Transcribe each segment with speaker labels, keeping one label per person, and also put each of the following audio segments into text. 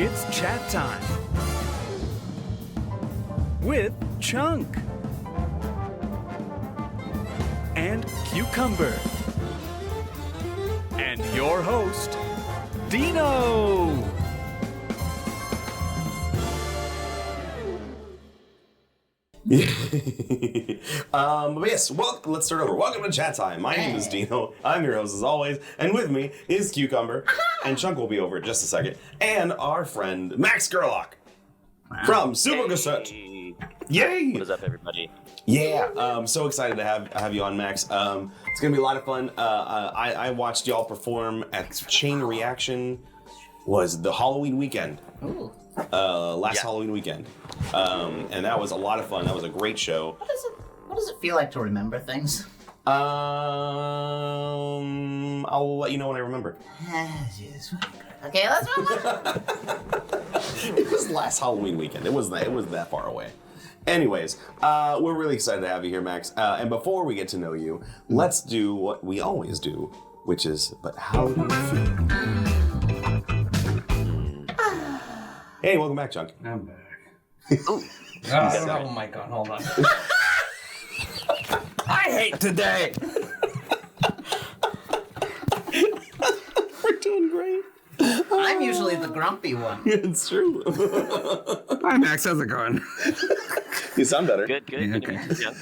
Speaker 1: It's chat time with Chunk and Cucumber and your host, Dino.
Speaker 2: But yes, let's start over. Welcome to Chat Time. My name is Dino. I'm your host as always, and with me is Cucumber, and Chunk will be over in just a second, and our friend Max Gerlock from Super Cassette. Yay!
Speaker 3: What is up, everybody?
Speaker 2: Yeah, so excited to have you on, Max. It's gonna be a lot of fun. I watched y'all perform at Chain Reaction. Was the Halloween weekend?
Speaker 4: Ooh.
Speaker 2: Halloween weekend. And that was a lot of fun. That was a great show.
Speaker 4: What does it feel like to remember things?
Speaker 2: I'll let you know when I remember.
Speaker 4: Okay, let's move on.
Speaker 2: It was last Halloween weekend. It wasn't that far away. Anyways, we're really excited to have you here, Max. And before we get to know you, let's do what we always do, which is, but how do you feel? Hey, welcome back, Chunk.
Speaker 5: I'm back.
Speaker 3: Ooh.
Speaker 5: Oh my god, hold on. I hate today!
Speaker 2: We're doing great.
Speaker 4: I'm usually the grumpy one.
Speaker 2: It's true.
Speaker 5: Hi, Max. How's it going?
Speaker 2: You sound better.
Speaker 3: Good.
Speaker 5: Yeah,
Speaker 3: Good to
Speaker 5: okay.
Speaker 3: meet you.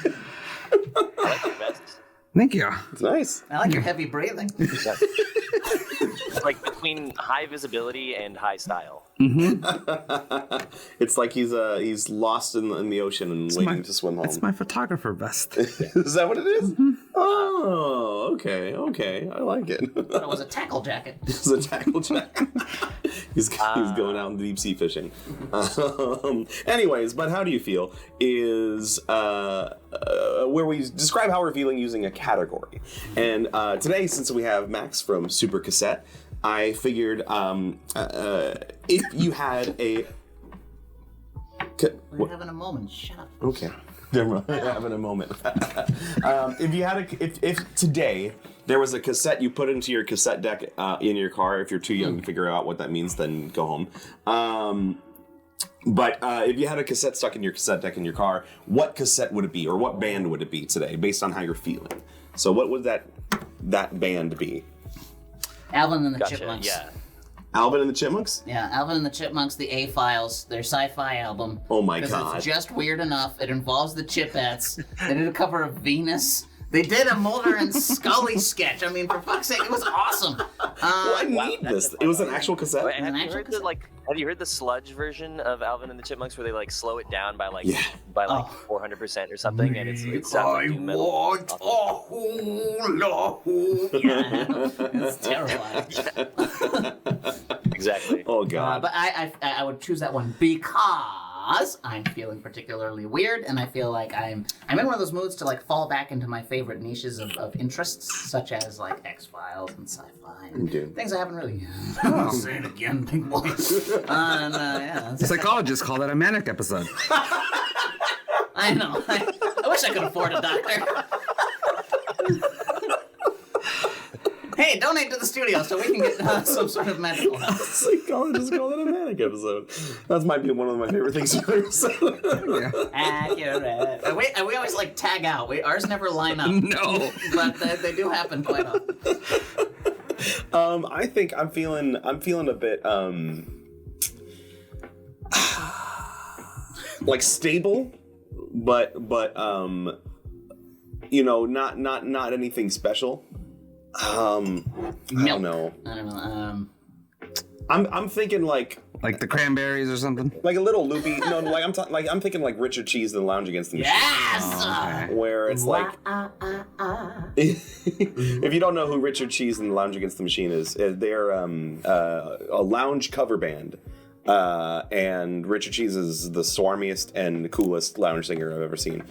Speaker 3: I like your vest.
Speaker 5: Thank you.
Speaker 2: It's nice.
Speaker 4: I like your heavy breathing.
Speaker 3: Yeah. It's like between high visibility and high style.
Speaker 2: It's like he's lost in the ocean and waiting to swim home.
Speaker 5: It's my photographer vest.
Speaker 2: Is that what it is? Oh, okay. I like it.
Speaker 4: But it was a tackle jacket.
Speaker 2: It's a tackle jack. He's going out deep sea fishing. Anyways, but how do you feel is where we describe how we're feeling using a category. And today, since we have Max from Super Cassette, I figured if you had a...
Speaker 4: We're having a moment. Shut up.
Speaker 2: Okay. Never mind. Having a moment. If today there was a cassette you put into your cassette deck in your car, if you're too young to figure out what that means, then go home. But if you had a cassette stuck in your cassette deck in your car, what cassette would it be, or what band would it be today, based on how you're feeling? So what would that band be?
Speaker 4: Alvin and the
Speaker 3: Gotcha.
Speaker 4: Chipmunks.
Speaker 3: Yeah.
Speaker 2: Alvin and the Chipmunks?
Speaker 4: Yeah, Alvin and the Chipmunks, the A-Files, their sci-fi album.
Speaker 2: Oh my
Speaker 4: 'Cause
Speaker 2: god.
Speaker 4: It's just weird enough. It involves the Chipettes. They did a cover of Venus. They did a Mulder and Scully sketch. I mean, for fuck's sake, it was awesome.
Speaker 2: I need this. It was an actual cassette?
Speaker 3: Wait, have
Speaker 4: An
Speaker 3: you
Speaker 4: actual
Speaker 3: heard
Speaker 4: cassette?
Speaker 3: have you heard the sludge version of Alvin and the Chipmunks where they like slow it down by 400% or something, and it sounds like doom metal.
Speaker 4: Yeah, it's terrifying.
Speaker 3: Exactly.
Speaker 2: Oh god.
Speaker 4: But I would choose that one because I'm feeling particularly weird, and I feel like I'm in one of those moods to like fall back into my favorite niches of interests, such as like X-Files and sci-fi and
Speaker 2: Dude.
Speaker 4: things I haven't really. I'll say it again, big boy. And yeah,
Speaker 5: Psychologists call that a manic episode.
Speaker 4: I know. I wish I could afford a doctor. Hey, donate to the studio so we can get some sort of medical help.
Speaker 2: Just call it a manic episode. That might be one of my favorite things you've ever said.
Speaker 5: Yeah.
Speaker 4: Accurate. We always like tag out. Ours never line up.
Speaker 5: No.
Speaker 4: But they do happen quite often.
Speaker 2: I think I'm feeling a bit like stable, but not anything special. I don't know.
Speaker 4: I don't know.
Speaker 2: I'm thinking like
Speaker 5: Like the Cranberries or something?
Speaker 2: a little loopy. No, I'm thinking like Richard Cheese and the Lounge Against the Machine.
Speaker 4: Yes!
Speaker 5: Oh, okay.
Speaker 2: Where it's like, if you don't know who Richard Cheese and the Lounge Against the Machine is, they're a lounge cover band. And Richard Cheese is the swarmiest and coolest lounge singer I've ever seen.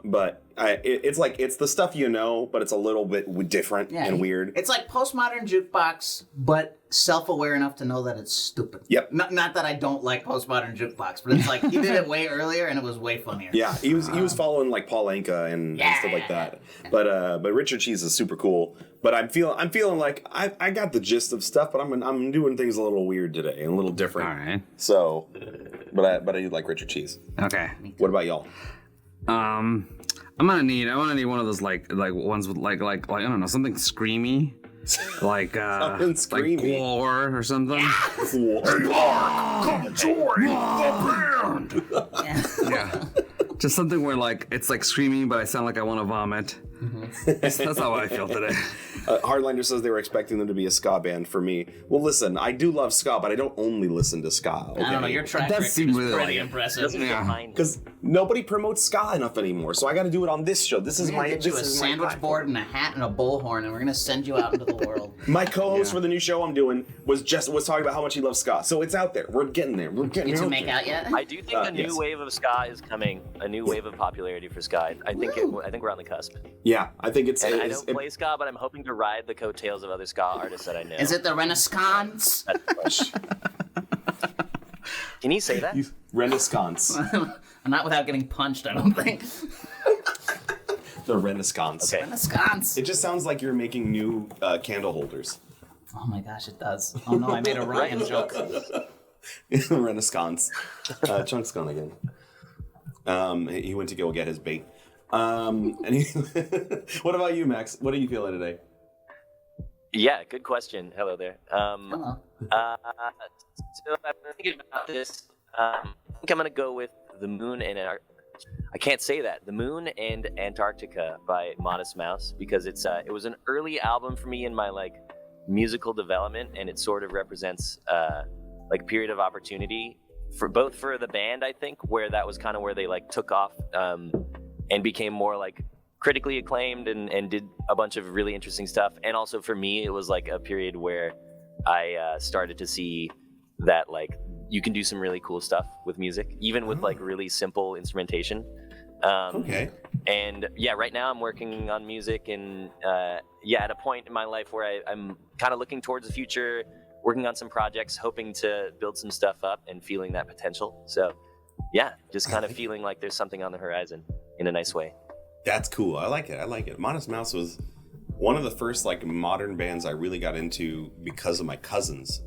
Speaker 2: But it's like it's the stuff you know, but it's a little bit different and weird.
Speaker 4: It's like postmodern jukebox, but self-aware enough to know that it's stupid.
Speaker 2: Yep.
Speaker 4: Not that I don't like postmodern jukebox, but it's like he did it way earlier and it was way funnier.
Speaker 2: Yeah, he was following like Paul Anka and stuff like that. But Richard Cheese is super cool. But I'm feeling like I got the gist of stuff, but I'm doing things a little weird today and a little different.
Speaker 5: All right.
Speaker 2: So, but I do like Richard Cheese.
Speaker 5: Okay.
Speaker 2: What about y'all?
Speaker 5: I want to need one of those like ones with like I don't know, something screamy. Like
Speaker 2: Something screamy.
Speaker 5: like war or something.
Speaker 1: Come join the band.
Speaker 5: Yeah. Just something where like it's like screaming, but I sound like I want to vomit. That's how I feel today.
Speaker 2: Hardliner says they were expecting them to be a ska band for me. Well, listen, I do love ska, but I don't only listen to ska. Okay?
Speaker 4: I don't know, your track
Speaker 5: does
Speaker 4: record
Speaker 5: seem
Speaker 4: is
Speaker 5: really
Speaker 4: pretty
Speaker 5: like it.
Speaker 4: impressive.
Speaker 2: Because nobody promotes ska enough anymore, so I got to do it on this show. This is
Speaker 4: We're gonna
Speaker 2: my
Speaker 4: get you
Speaker 2: this
Speaker 4: a
Speaker 2: is my
Speaker 4: sandwich
Speaker 2: platform.
Speaker 4: board and a hat and a bullhorn, and we're gonna send you out into the world.
Speaker 2: My co-host for the new show I'm doing was talking about how much he loves ska, so it's out there. We're getting there. We're getting
Speaker 4: You
Speaker 2: there.
Speaker 4: two make out yet?
Speaker 3: I do think a new
Speaker 2: yes.
Speaker 3: wave of ska is coming. A new wave of popularity for ska. I think we're on the cusp.
Speaker 2: Yeah, I think it's.
Speaker 3: And I don't play ska, but I'm hoping to ride the coattails of other ska artists that I know.
Speaker 4: Is it the Renaissance?
Speaker 3: Can you say that?
Speaker 2: Renaissance.
Speaker 4: Not without getting punched, I don't think.
Speaker 2: The Renaissance.
Speaker 3: Okay.
Speaker 4: Renaissance.
Speaker 2: It just sounds like you're making new candle holders.
Speaker 4: Oh my gosh, it does. Oh no, I made a Ryan joke.
Speaker 2: Renaissance. Chunk's gone again. He went to go get his bait. What about you, Max? What are you feeling today?
Speaker 3: Yeah, good question. Hello there.
Speaker 4: Hello.
Speaker 3: So I've been thinking about this. I think I'm gonna go with The Moon and I can't say that. The Moon and Antarctica by Modest Mouse, because it was an early album for me in my like musical development, and it sort of represents like period of opportunity for the band, I think, where that was kind of where they like took off and became more like critically acclaimed and did a bunch of really interesting stuff. And also for me, it was like a period where I started to see that like you can do some really cool stuff with music, even with like really simple instrumentation.
Speaker 2: Okay.
Speaker 3: And yeah, right now I'm working on music, and at a point in my life where I'm kind of looking towards the future, working on some projects, hoping to build some stuff up and feeling that potential. So yeah, just kind of feeling like there's something on the horizon in a nice way.
Speaker 2: That's cool. I like it. Modest Mouse was one of the first like modern bands I really got into because of my cousins.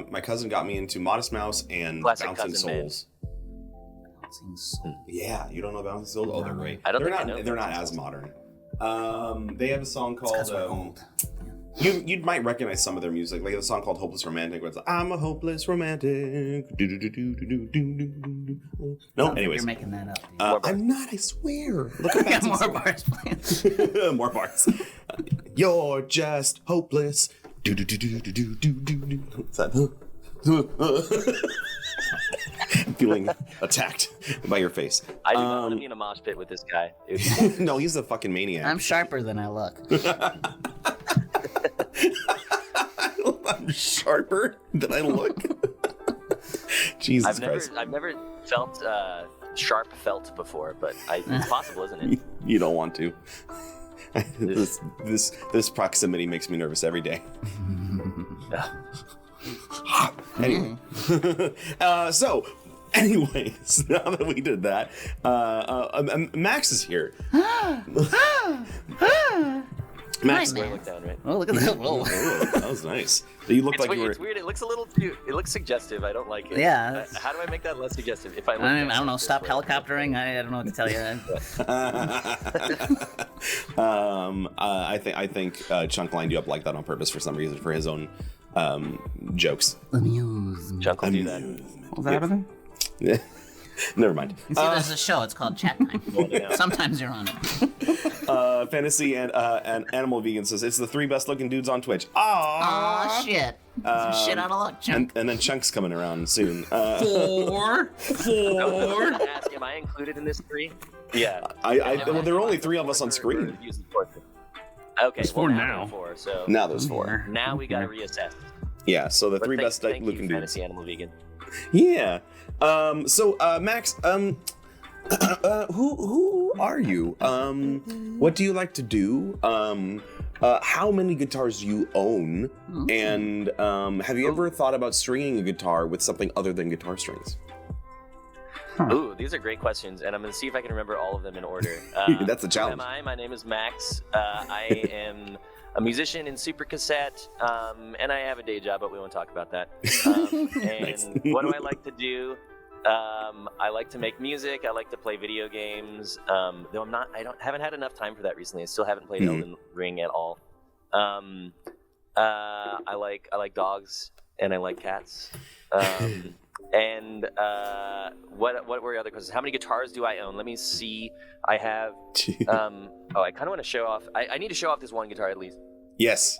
Speaker 2: My cousin got me into Modest Mouse and
Speaker 3: Classic
Speaker 2: Bouncing
Speaker 3: cousin
Speaker 2: Souls.
Speaker 4: Bouncing
Speaker 2: Yeah, you don't know Bouncing Souls? Oh, they're great.
Speaker 3: I don't
Speaker 2: they're
Speaker 3: think I
Speaker 2: not.
Speaker 3: know
Speaker 2: They're not
Speaker 3: Bouncing
Speaker 2: as modern. They have a song called.
Speaker 4: Because we're old.
Speaker 2: You might recognize some of their music. Like, they have a song called "Hopeless Romantic," where it's like, "I'm a hopeless romantic." No, anyways,
Speaker 4: You're making that up.
Speaker 2: I'm not. I swear. Look at
Speaker 4: Got
Speaker 2: Bouncing
Speaker 4: more
Speaker 2: Souls.
Speaker 4: bars playing.
Speaker 2: More bars. You're just hopeless. What's that? I'm feeling attacked by your face.
Speaker 3: I do not want to be in a mosh pit with this guy.
Speaker 2: No, he's a fucking maniac.
Speaker 4: I'm sharper than I look.
Speaker 2: I'm sharper than I look. Jesus Christ.
Speaker 3: I've never felt sharp felt before, but it's possible, isn't it?
Speaker 2: You don't want to. This proximity makes me nervous every day. Anyway, so anyways, now that we did that, Max is here. Max,
Speaker 3: Where I look down, right?
Speaker 4: Oh, look at that. Whoa.
Speaker 2: oh, that was nice. You look like you were.
Speaker 3: It's weird. It looks a little too. It looks suggestive. I don't like it.
Speaker 4: Yeah.
Speaker 3: How do I make that less suggestive? If I
Speaker 4: I don't know. Stop helicoptering. I don't know what to tell you.
Speaker 2: I think Chunk lined you up like that on purpose for some reason for his own jokes.
Speaker 4: Amusement.
Speaker 3: Chunk will do that.
Speaker 5: What was that happening?
Speaker 2: Yeah. Never mind.
Speaker 4: You see, there's a show. It's called Chat Time. Sometimes you're on it.
Speaker 2: Fantasy and Animal Vegan says it's the 3 best looking dudes on Twitch. Aww.
Speaker 4: Oh shit. Shit out of luck, Chunk.
Speaker 2: And then Chunk's coming around soon.
Speaker 5: Four.
Speaker 3: Ask, am I included in this 3? Yeah.
Speaker 2: Well, there are only 3 of us on screen.
Speaker 3: Okay.
Speaker 5: There's 4
Speaker 3: well,
Speaker 5: now.
Speaker 3: there's 4, so
Speaker 2: Now there's 4.
Speaker 3: now we gotta reassess.
Speaker 2: Yeah, so the
Speaker 3: But
Speaker 2: 3 best
Speaker 3: thank
Speaker 2: looking
Speaker 3: you,
Speaker 2: dudes.
Speaker 3: Fantasy Animal Vegan.
Speaker 2: Yeah. So Max, who are you? What do you like to do? How many guitars do you own? And have you ever thought about stringing a guitar with something other than guitar strings?
Speaker 3: Ooh, these are great questions, and I'm going to see if I can remember all of them in order.
Speaker 2: That's a challenge.
Speaker 3: Who am I? My name is Max. I am a musician in Super Cassette, and I have a day job, but we won't talk about that. And
Speaker 2: Nice.
Speaker 3: What do I like to do? I like to make music. I like to play video games. Though haven't had enough time for that recently. I still haven't played Elden Ring at all. I like dogs and I like cats. And what were the other questions? How many guitars do I own? Let me see. I have. I kind of want to show off. I need to show off this one guitar at least,
Speaker 2: Yes.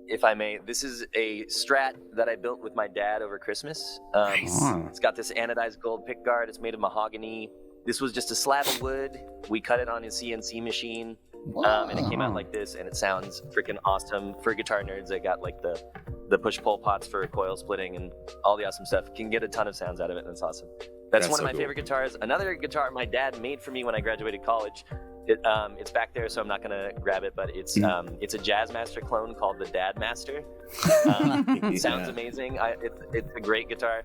Speaker 3: if I may. This is a Strat that I built with my dad over Christmas. It's got this anodized gold pickguard. It's made of mahogany. This was just a slab of wood. We cut it on his CNC machine, and it came out like this, and it sounds freaking awesome. For guitar nerds, I got like the push-pull pots for coil splitting and all the awesome stuff. Can get a ton of sounds out of it, and it's awesome. That's one of my favorite guitars. Another guitar my dad made for me when I graduated college. It's back there, so I'm not gonna grab it, but it's a Jazzmaster clone called the Dad Master. It sounds amazing. It's a great guitar.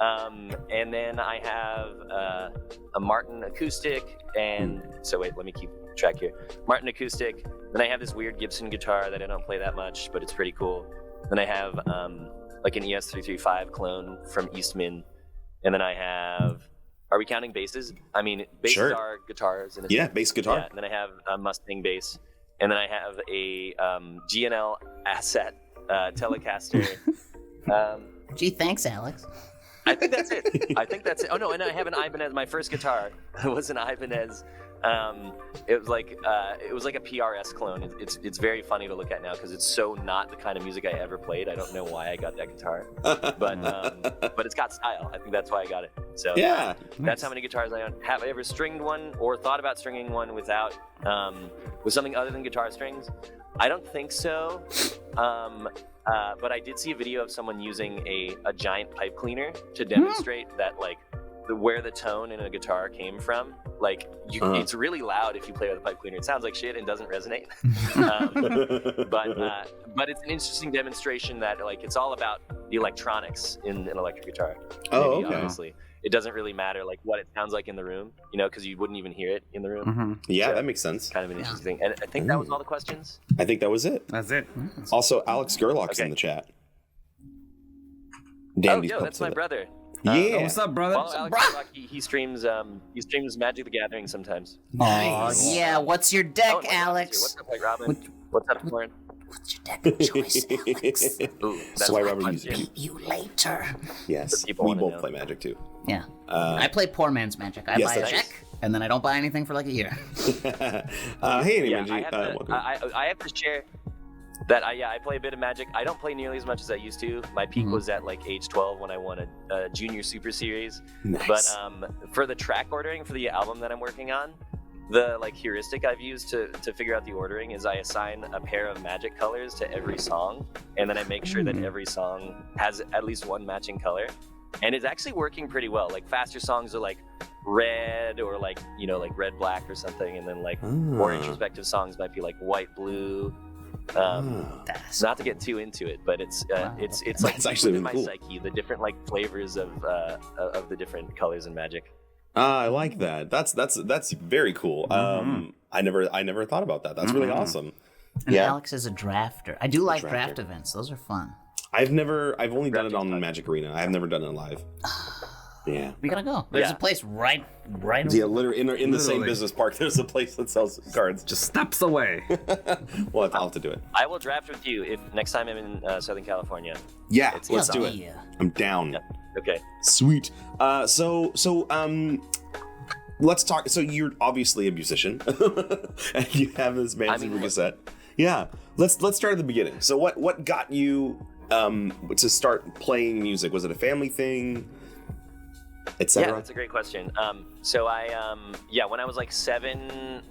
Speaker 3: And then I have a Martin acoustic, and so wait, let me keep track here. Martin acoustic. Then I have this weird Gibson guitar that I don't play that much, but it's pretty cool. Then I have like an ES335 clone from Eastman, and then I have. Are we counting basses? I mean, basses are guitars.
Speaker 2: Bass guitar.
Speaker 3: Yeah, and then I have a Mustang bass, and then I have a GNL Asset Telecaster.
Speaker 4: Gee, thanks, Alex.
Speaker 3: I think that's it. Oh no, and I have an Ibanez. My first guitar was an Ibanez. It was like a PRS clone. It's very funny to look at now because it's so not the kind of music I ever played. I don't know why I got that guitar, but it's got style. I think that's why I got it. So
Speaker 2: Yeah.
Speaker 3: that's how many guitars I own. Have I ever stringed one or thought about stringing one with something other than guitar strings? I don't think so. But I did see a video of someone using a giant pipe cleaner to demonstrate that like where the tone in a guitar came from. Like it's really loud if you play with a pipe cleaner. It sounds like shit and doesn't resonate. But it's an interesting demonstration that like it's all about the electronics in an electric guitar.
Speaker 2: Oh,
Speaker 3: Maybe,
Speaker 2: okay.
Speaker 3: Honestly, it doesn't really matter like what it sounds like in the room, because you wouldn't even hear it in the room.
Speaker 2: Yeah,
Speaker 3: So,
Speaker 2: that makes sense.
Speaker 3: kind of an interesting thing. And I think that was all the questions.
Speaker 2: I think that was it.
Speaker 5: That's it.
Speaker 2: Also, Alex Gerlock's in the chat. Dandy's
Speaker 3: Oh, yo, that's my brother.
Speaker 2: Yeah.
Speaker 5: What's up, brother?
Speaker 3: Follow Alex Gerlock. He streams Magic the Gathering sometimes.
Speaker 2: Nice.
Speaker 4: Yeah, what's your deck,
Speaker 3: Oh, and what's up,
Speaker 4: Alex?
Speaker 3: What's up, like Robin? What's up, Lauren?
Speaker 4: What's your deck of choice, Alex?
Speaker 3: Ooh,
Speaker 2: That's why Robert uses
Speaker 3: question.
Speaker 2: it.
Speaker 4: You later.
Speaker 2: Yes.
Speaker 3: people
Speaker 2: We
Speaker 3: wanna
Speaker 2: both
Speaker 3: know.
Speaker 2: play Magic too.
Speaker 4: Yeah. I play poor man's Magic. I
Speaker 2: Yes,
Speaker 4: buy a
Speaker 2: that's
Speaker 4: check, and then I don't buy anything for like a year.
Speaker 2: Hey,
Speaker 3: Yeah,
Speaker 2: Angie. Welcome.
Speaker 3: I have to share that I play a bit of Magic. I don't play nearly as much as I used to. My peak was at like age 12 when I won a Junior Super Series.
Speaker 2: Nice.
Speaker 3: But for the track ordering for the album that I'm working on, the like heuristic I've used to figure out the ordering is I assign a pair of Magic colors to every song, and then I make sure that every song has at least one matching color. And it's actually working pretty well. Like faster songs are like red or like like red black or something, and then like more introspective songs might be like white blue. Not to get too into it, but it's like
Speaker 2: That's actually
Speaker 3: in my
Speaker 2: really cool.
Speaker 3: psyche, the different like flavors of the different colors in Magic.
Speaker 2: I like that. That's very cool. I never thought about that. That's really awesome.
Speaker 4: And
Speaker 2: Yeah.
Speaker 4: Alex is a drafter. I do like
Speaker 2: drafter.
Speaker 4: draft events. Those are fun.
Speaker 2: I've only done it
Speaker 3: Drafting's
Speaker 2: on
Speaker 3: fun.
Speaker 2: Magic Arena. I have never done it live. Yeah.
Speaker 4: We gotta go. There's
Speaker 3: Yeah.
Speaker 4: a place right.
Speaker 2: Yeah, literally in the same
Speaker 5: Literally.
Speaker 2: business park, there's a place that sells cards.
Speaker 5: Just steps away.
Speaker 2: Well, I'll have to do it.
Speaker 3: I will draft with you if next time I'm in Southern California.
Speaker 2: Yeah,
Speaker 3: It's-
Speaker 2: let's
Speaker 3: it's
Speaker 2: do
Speaker 3: on.
Speaker 2: it.
Speaker 4: Yeah.
Speaker 2: I'm down.
Speaker 3: Yeah. Okay.
Speaker 2: Sweet. Let's talk. So you're obviously a musician, and you have this band Super Cassette. Yeah. Let's start at the beginning. So what got you to start playing music? Was it a family thing, etc.?
Speaker 3: Yeah, that's a great question. So I when I was like 7,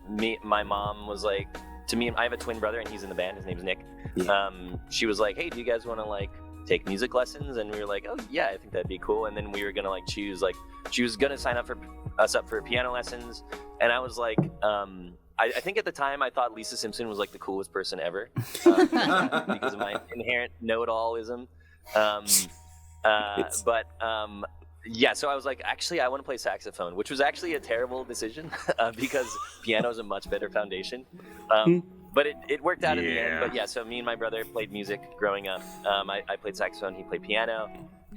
Speaker 3: my mom was like to me. I have a twin brother, and he's in the band. His name's Nick.
Speaker 2: Yeah.
Speaker 3: She was like, "Hey, do you guys want to like take music lessons?" And we were like, "Oh yeah, I think that'd be cool." And then we were gonna like choose like she was gonna sign up for us up for piano lessons, and I was like, I think at the time I thought Lisa Simpson was like the coolest person ever because of my inherent know-it-allism. Yeah, so I was like, actually, I want to play saxophone, which was actually a terrible decision because piano is a much better foundation. But it worked out in the end. But yeah, so me and my brother played music growing up. I played saxophone, he played piano.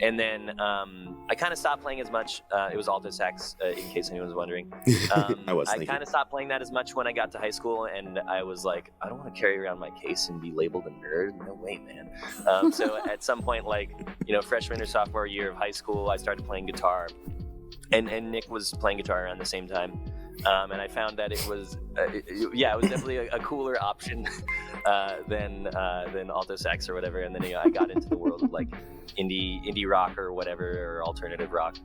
Speaker 3: And then I kind of stopped playing as much. It was alto sax, in case anyone was wondering. I kind of stopped playing that as much when I got to high school, and I was like, I don't want to carry around my case and be labeled a nerd. No way, man. So at some point, like, freshman or sophomore year of high school, I started playing guitar, and Nick was playing guitar around the same time. And I found that it was definitely a cooler option than alto sax or whatever. And then I got into the world of like indie rock or whatever, or alternative rock,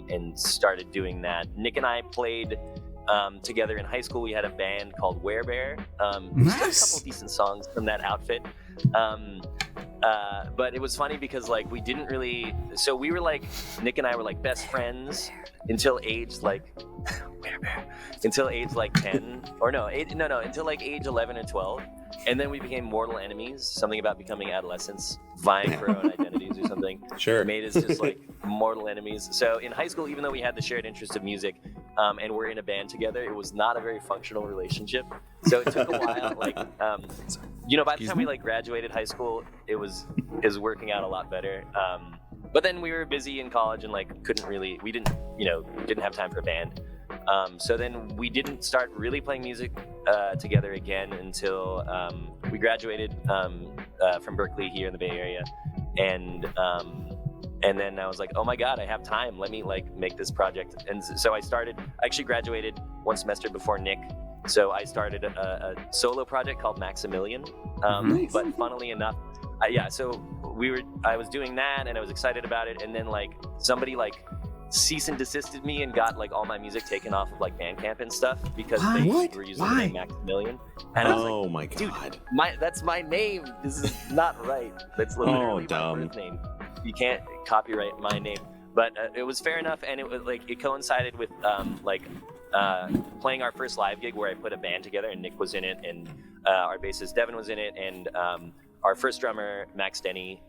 Speaker 3: and started doing that. Nick and I played together in high school. We had a band called Werebear. Nice. A couple decent songs from that outfit. But it was funny because like we didn't really. So we were like, Nick and I were like best friends until age like. Until age like 10 or until like age 11 or 12, and then we became mortal enemies. Something about becoming adolescents, vying for our own identities or something.
Speaker 2: Sure.
Speaker 3: Made us just like mortal enemies. So in high school, even though we had the shared interest of music, and we're in a band together, it was not a very functional relationship. So it took a while. Like, by the time we like graduated high school, it was working out a lot better. But then we were busy in college and like we didn't have time for a band. So then we didn't start really playing music together again until we graduated from Berkeley here in the Bay Area, and then I was like, oh my God, I have time. Let me like make this project. And so I actually graduated one semester before Nick. So I started a solo project called Maximilian.
Speaker 2: Nice.
Speaker 3: But funnily enough, I was doing that and I was excited about it. And then like somebody like cease and desisted me and got like all my music taken off of like Bandcamp and stuff because they were using the name Maximilian. And I was like,
Speaker 2: my God,
Speaker 3: dude, that's my name. This is not right. That's literally my birth name. You can't copyright my name. But it was fair enough, and it was like it coincided with playing our first live gig where I put a band together, and Nick was in it, and our bassist Devin was in it, and our first drummer Max Denny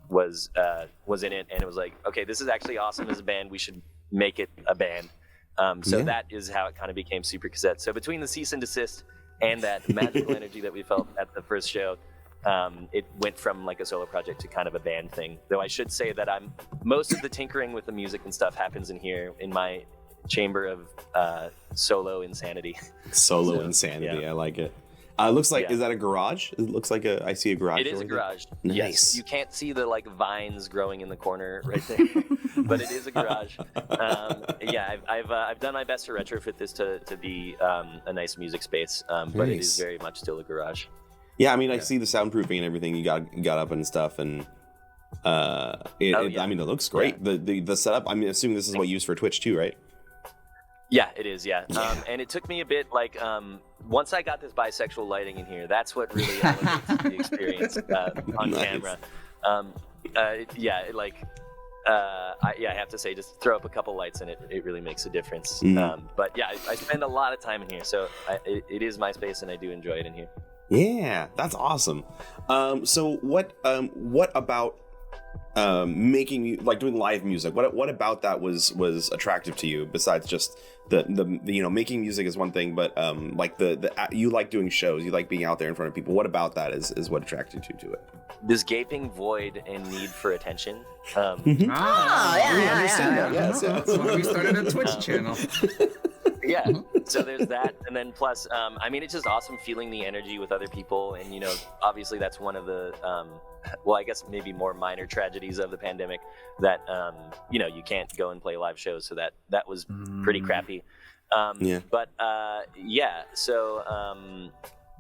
Speaker 3: was in it, and it was like, okay, this is actually awesome as a band. We should make it a band. That is how it kind of became Super Cassette. So between the cease and desist and that magical energy that we felt at the first show, it went from like a solo project to kind of a band thing. Though I should say that most of the tinkering with the music and stuff happens in here in my chamber of solo insanity.
Speaker 2: Insanity, yeah. I like it. Looks like, is that a garage? It looks like I see a garage.
Speaker 3: It is a garage.
Speaker 2: Nice.
Speaker 3: Yes. You can't see the like vines growing in the corner right there, but it is a garage. I've done my best to retrofit this to be a nice music space, but it is very much still a garage.
Speaker 2: Yeah, I mean, I see the soundproofing and everything you got up and stuff, and I mean, it looks great. Yeah. The setup. I'm assuming this is what you use for Twitch too, right?
Speaker 3: Yeah, it is. Yeah, and it took me a bit. Like, once I got this bisexual lighting in here, that's what really elevates the experience on camera. I have to say, just throw up a couple lights and it really makes a difference. But yeah, I spend a lot of time in here, so it is my space, and I do enjoy it in here.
Speaker 2: Yeah, that's awesome. So what about making like doing live music? What about that was attractive to you besides just the making music is one thing, but like the you like doing shows, you like being out there in front of people. What about that is what attracted you to it?
Speaker 3: This gaping void and need for attention.
Speaker 4: Yeah.
Speaker 5: That's why we started a Twitch channel.
Speaker 3: Yeah, so there's that, and then plus, I mean, it's just awesome feeling the energy with other people, and obviously that's one of the, I guess maybe more minor tragedies of the pandemic that, you can't go and play live shows, so that was pretty crappy. But so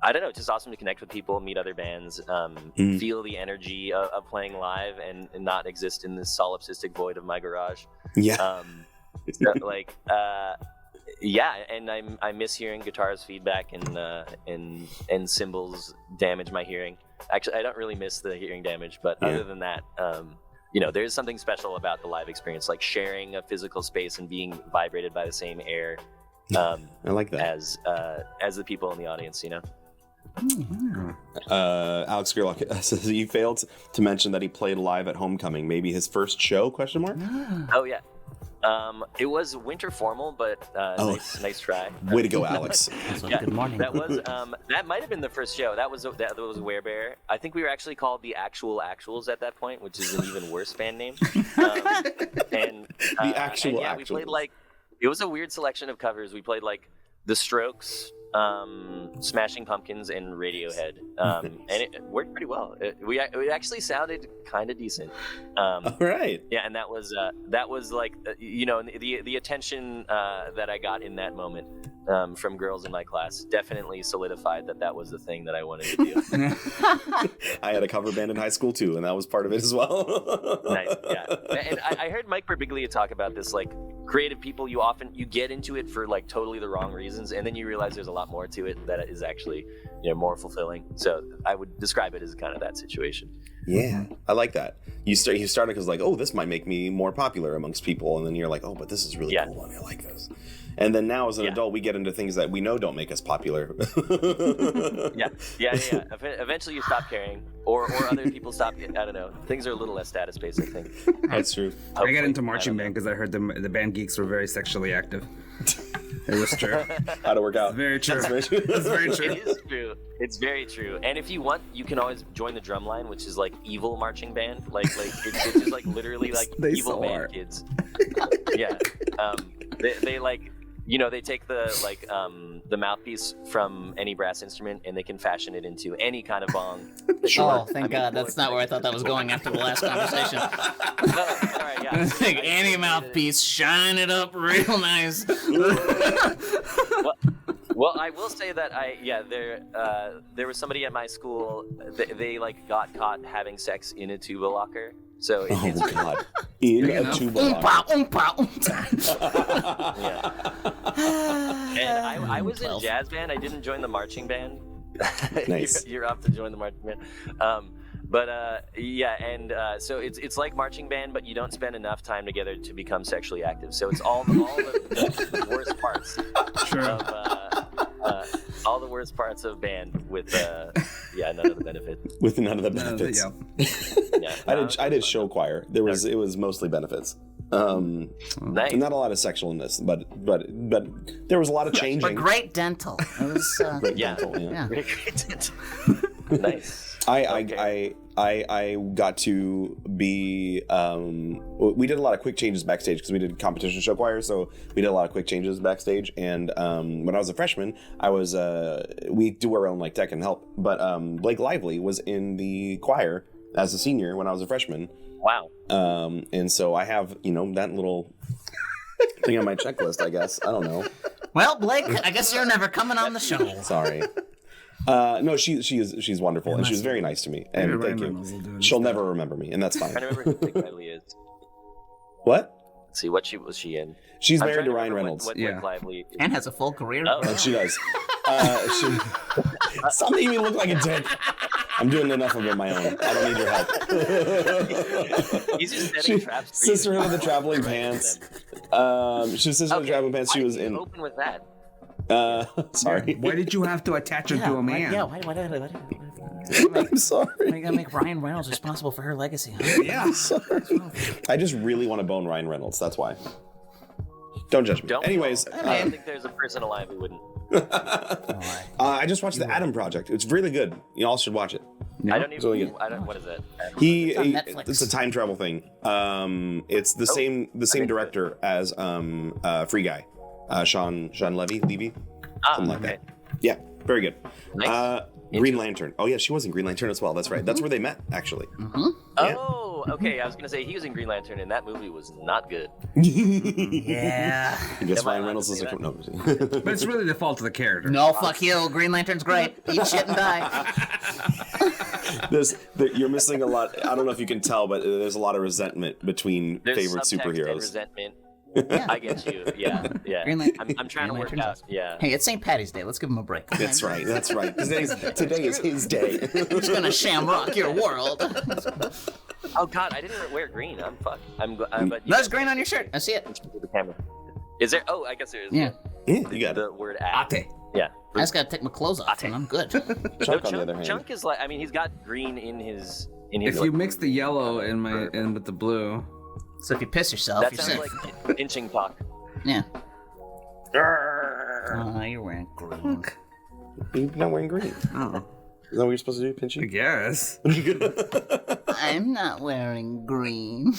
Speaker 3: I don't know, it's just awesome to connect with people, meet other bands, feel the energy of playing live, and not exist in this solipsistic void of my garage.
Speaker 2: Yeah.
Speaker 3: And I miss hearing guitars feedback and cymbals damage my hearing. Actually, I don't really miss the hearing damage, but other than that, there's something special about the live experience, like sharing a physical space and being vibrated by the same air.
Speaker 2: I like that.
Speaker 3: As the people in the audience,
Speaker 2: Alex Gerlock says he failed to mention that he played live at Homecoming. Maybe his first show? Question mark.
Speaker 3: Oh yeah. It was winter formal, but nice try.
Speaker 2: Way to go, Alex.
Speaker 4: Good morning.
Speaker 3: That was that might have been the first show. That was Werebear. I think we were actually called the Actuals at that point, which is an even worse band name. And we played it was a weird selection of covers. We played The Strokes, Smashing Pumpkins, and Radiohead, and it worked pretty well. It actually sounded kind of decent.
Speaker 2: All right.
Speaker 3: Yeah, and that was the attention that I got in that moment from girls in my class definitely solidified that was the thing that I wanted to do.
Speaker 2: I had a cover band in high school too, and that was part of it as well.
Speaker 3: Nice, yeah. And I heard Mike Birbiglia talk about this, creative people, you get into it for totally the wrong reasons, and then you realize there's a lot more to it that is actually more fulfilling. So I would describe it as kind of that situation.
Speaker 2: Yeah, I like that. You started because this might make me more popular amongst people, and then you're like, oh, but this is really cool, and I like this. And then now as an adult, we get into things that we know don't make us popular.
Speaker 3: Yeah. Eventually you stop caring, or other people stop. I don't know. Things are a little less status based, I think.
Speaker 2: That's true.
Speaker 5: I got into marching band because I heard the band geeks were very sexually active. It was true.
Speaker 2: How'd it work out?
Speaker 5: Very true. It's very true.
Speaker 3: It is true. It's very true. And if you want, you can always join the drum line, which is evil marching band. It's just literally evil band kids. Yeah. They take the mouthpiece from any brass instrument and they can fashion it into any kind of bong.
Speaker 4: Oh, thank God. That's not where I thought that was going after the last conversation.
Speaker 3: All right, yeah.
Speaker 4: Any mouthpiece, shine it up real nice.
Speaker 3: Well, I will say that there was somebody at my school. They got caught having sex in a tuba locker. So it's
Speaker 2: God. In a tuba locker.
Speaker 3: Yeah. And I was in jazz band. I didn't join the marching band.
Speaker 2: Nice.
Speaker 3: You're off to join the marching band. So it's like marching band, but you don't spend enough time together to become sexually active. So it's all the worst parts.
Speaker 5: Sure.
Speaker 3: All the worst parts of band with none of the benefits.
Speaker 2: With none of the benefits. I did show choir. It was mostly benefits.
Speaker 3: Nice.
Speaker 2: Not a lot of sexualness, but there was a lot of changing.
Speaker 4: But great dental. It was
Speaker 2: Great dental,
Speaker 4: yeah.
Speaker 3: Great dental. Nice.
Speaker 2: I got to be we did a lot of quick changes backstage because we did competition show choir, so we did a lot of quick changes backstage. And when I was a freshman, we do our own tech and help, but Blake Lively was in the choir as a senior when I was a freshman.
Speaker 3: Wow.
Speaker 2: And so I have that little thing on my checklist, I guess. I don't know.
Speaker 4: Well, Blake, I guess you're never coming on the show.
Speaker 2: Sorry. No, she's wonderful, and she was very nice to me. And thank you. She'll never remember me, and that's fine.
Speaker 3: I remember who Blake Lively is.
Speaker 2: What?
Speaker 3: Let's see, what was she in?
Speaker 2: She's married to Ryan Reynolds.
Speaker 3: What Blake Lively is.
Speaker 4: And has a full career.
Speaker 3: Oh.
Speaker 2: And she does. Stop making me look like a dick. I'm doing enough of it my own. I don't need your help.
Speaker 3: He's just setting traps for you.
Speaker 2: Sisterhood of the Traveling Pants. She was Sisterhood of the Traveling Pants. She was in.
Speaker 3: Open with that.
Speaker 2: Sorry.
Speaker 5: Why did you have to attach her to a man?
Speaker 4: Why
Speaker 2: I'm sorry.
Speaker 4: you gotta make Ryan Reynolds responsible for her legacy? Huh?
Speaker 5: Yeah.
Speaker 2: Sorry. I just really want to bone Ryan Reynolds. That's why. Don't judge me. Anyways,
Speaker 3: I don't think there's a person alive who wouldn't.
Speaker 2: I just watched the Adam Project. It's really good. You all should watch it.
Speaker 5: Yeah.
Speaker 3: I don't even.
Speaker 2: Really good.
Speaker 3: What is it?
Speaker 2: It's
Speaker 4: on Netflix.
Speaker 2: It's a time travel thing. It's the same director as Free Guy, Sean Levy, something like that. Yeah, very good.
Speaker 3: Nice.
Speaker 2: Green Lantern. Oh yeah, she was in Green Lantern as well. That's right. That's where they met, actually.
Speaker 4: Mm-hmm.
Speaker 2: Yeah.
Speaker 3: Oh, okay. I was gonna say he was in Green Lantern, and that movie was not good.
Speaker 4: Yeah.
Speaker 2: I guess
Speaker 3: Am I
Speaker 2: Ryan
Speaker 3: allowed
Speaker 2: Reynolds
Speaker 3: to
Speaker 2: is
Speaker 3: say
Speaker 2: like,
Speaker 3: that?
Speaker 2: no.
Speaker 5: But it's really the fault of the character.
Speaker 4: No, fuck you. Green Lantern's great. Eat shit and die.
Speaker 2: You're missing a lot. I don't know if you can tell, but there's a lot of resentment between
Speaker 3: There's
Speaker 2: favorite
Speaker 3: subtext and
Speaker 2: superheroes.
Speaker 3: resentment.
Speaker 4: Yeah.
Speaker 3: I get you. Yeah.
Speaker 4: Green Lantern-
Speaker 3: I'm trying to
Speaker 4: Green
Speaker 3: work
Speaker 4: Lantern's
Speaker 3: out. Yeah.
Speaker 4: Hey, it's St. Patty's Day. Let's give him a break.
Speaker 2: That's right. Today is his day.
Speaker 4: Who's gonna shamrock your world?
Speaker 3: Oh God, I didn't wear green. I'm fucked. But
Speaker 4: There's green on your shirt. I see it.
Speaker 3: The camera. Is there? Oh, I guess there is.
Speaker 4: Yeah.
Speaker 2: Yeah, you got it.
Speaker 3: The word at.
Speaker 5: Ate.
Speaker 3: Yeah.
Speaker 4: I just gotta take my clothes off and I'm good.
Speaker 2: Chunk, on the other hand.
Speaker 3: Chunk is like, I mean, he's got green in his.
Speaker 5: If
Speaker 3: like,
Speaker 5: you mix the yellow in with the blue,
Speaker 4: So if you piss yourself,
Speaker 3: that
Speaker 4: you're
Speaker 3: sounds
Speaker 4: safe.
Speaker 3: like inching talk.
Speaker 4: Yeah. Oh, you're wearing green.
Speaker 2: You're not wearing green.
Speaker 5: oh,
Speaker 2: Is that what you're supposed to do,
Speaker 5: I
Speaker 2: Pinchy?
Speaker 5: guess.
Speaker 4: I'm not wearing green.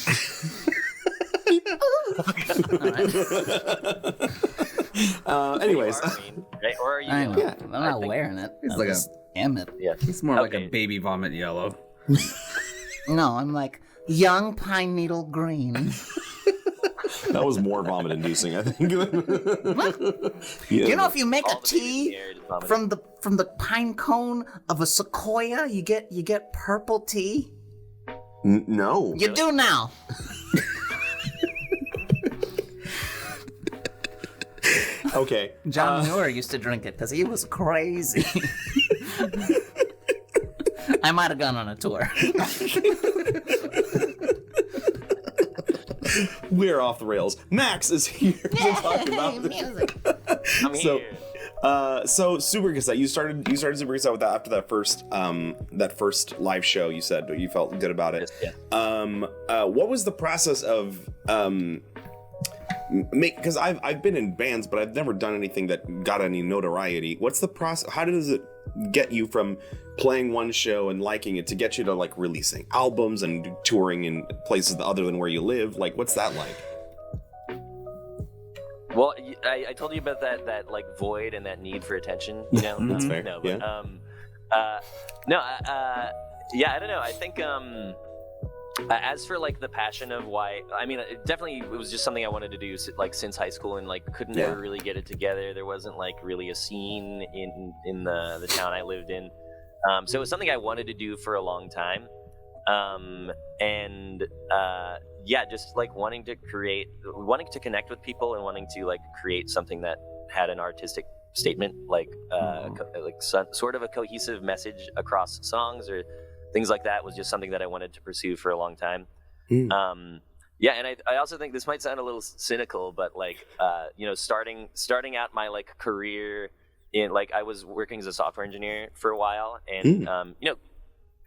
Speaker 2: Anyways.
Speaker 3: You are green, right? Or are you?
Speaker 4: I know.
Speaker 2: Yeah,
Speaker 4: I'm not wearing it.
Speaker 5: It's
Speaker 4: I
Speaker 5: like
Speaker 4: just am it.
Speaker 3: Yeah.
Speaker 5: It's more like
Speaker 3: Okay.
Speaker 5: a baby vomit yellow.
Speaker 4: No, I'm like young pine needle green.
Speaker 2: That was more vomit-inducing, I think. Yeah.
Speaker 4: You know, if you make
Speaker 3: All
Speaker 4: a
Speaker 3: the babies in
Speaker 4: tea
Speaker 3: the area just vomited.
Speaker 4: from the pine cone of a sequoia, you get purple tea.
Speaker 2: No.
Speaker 4: You do now.
Speaker 2: Okay.
Speaker 4: John Muir used to drink it because he was crazy. I might have gone on a tour.
Speaker 2: We're off the rails. Max is here to talk about this.
Speaker 4: Music.
Speaker 3: I'm
Speaker 2: So,
Speaker 3: here.
Speaker 2: so Super Cassette, you started Super Cassette with that after that first live show. You said you felt good about it.
Speaker 3: Yes.
Speaker 2: What was the process of because I've been in bands, but I've never done anything that got any notoriety. What's the process? How does it get you from playing one show and liking it to get you to like releasing albums and touring in places other than where you live? Like, what's that like?
Speaker 3: Well, I told you about that like void and that need for attention. You know,
Speaker 2: That's fair.
Speaker 3: No,
Speaker 2: Yeah.
Speaker 3: but yeah, I don't know. I think as for like the passion of why, I mean, it was just something I wanted to do like since high school, and like couldn't ever really get it together. There wasn't like really a scene in the town I lived in, so it was something I wanted to do for a long time, yeah, just like wanting to connect with people and wanting to like create something that had an artistic statement, like sort of a cohesive message across songs or things like that was just something that I wanted to pursue for a long time. Yeah, and I also think this might sound a little cynical, but like you know, starting out my like career in like I was working as a software engineer for a while, and you know,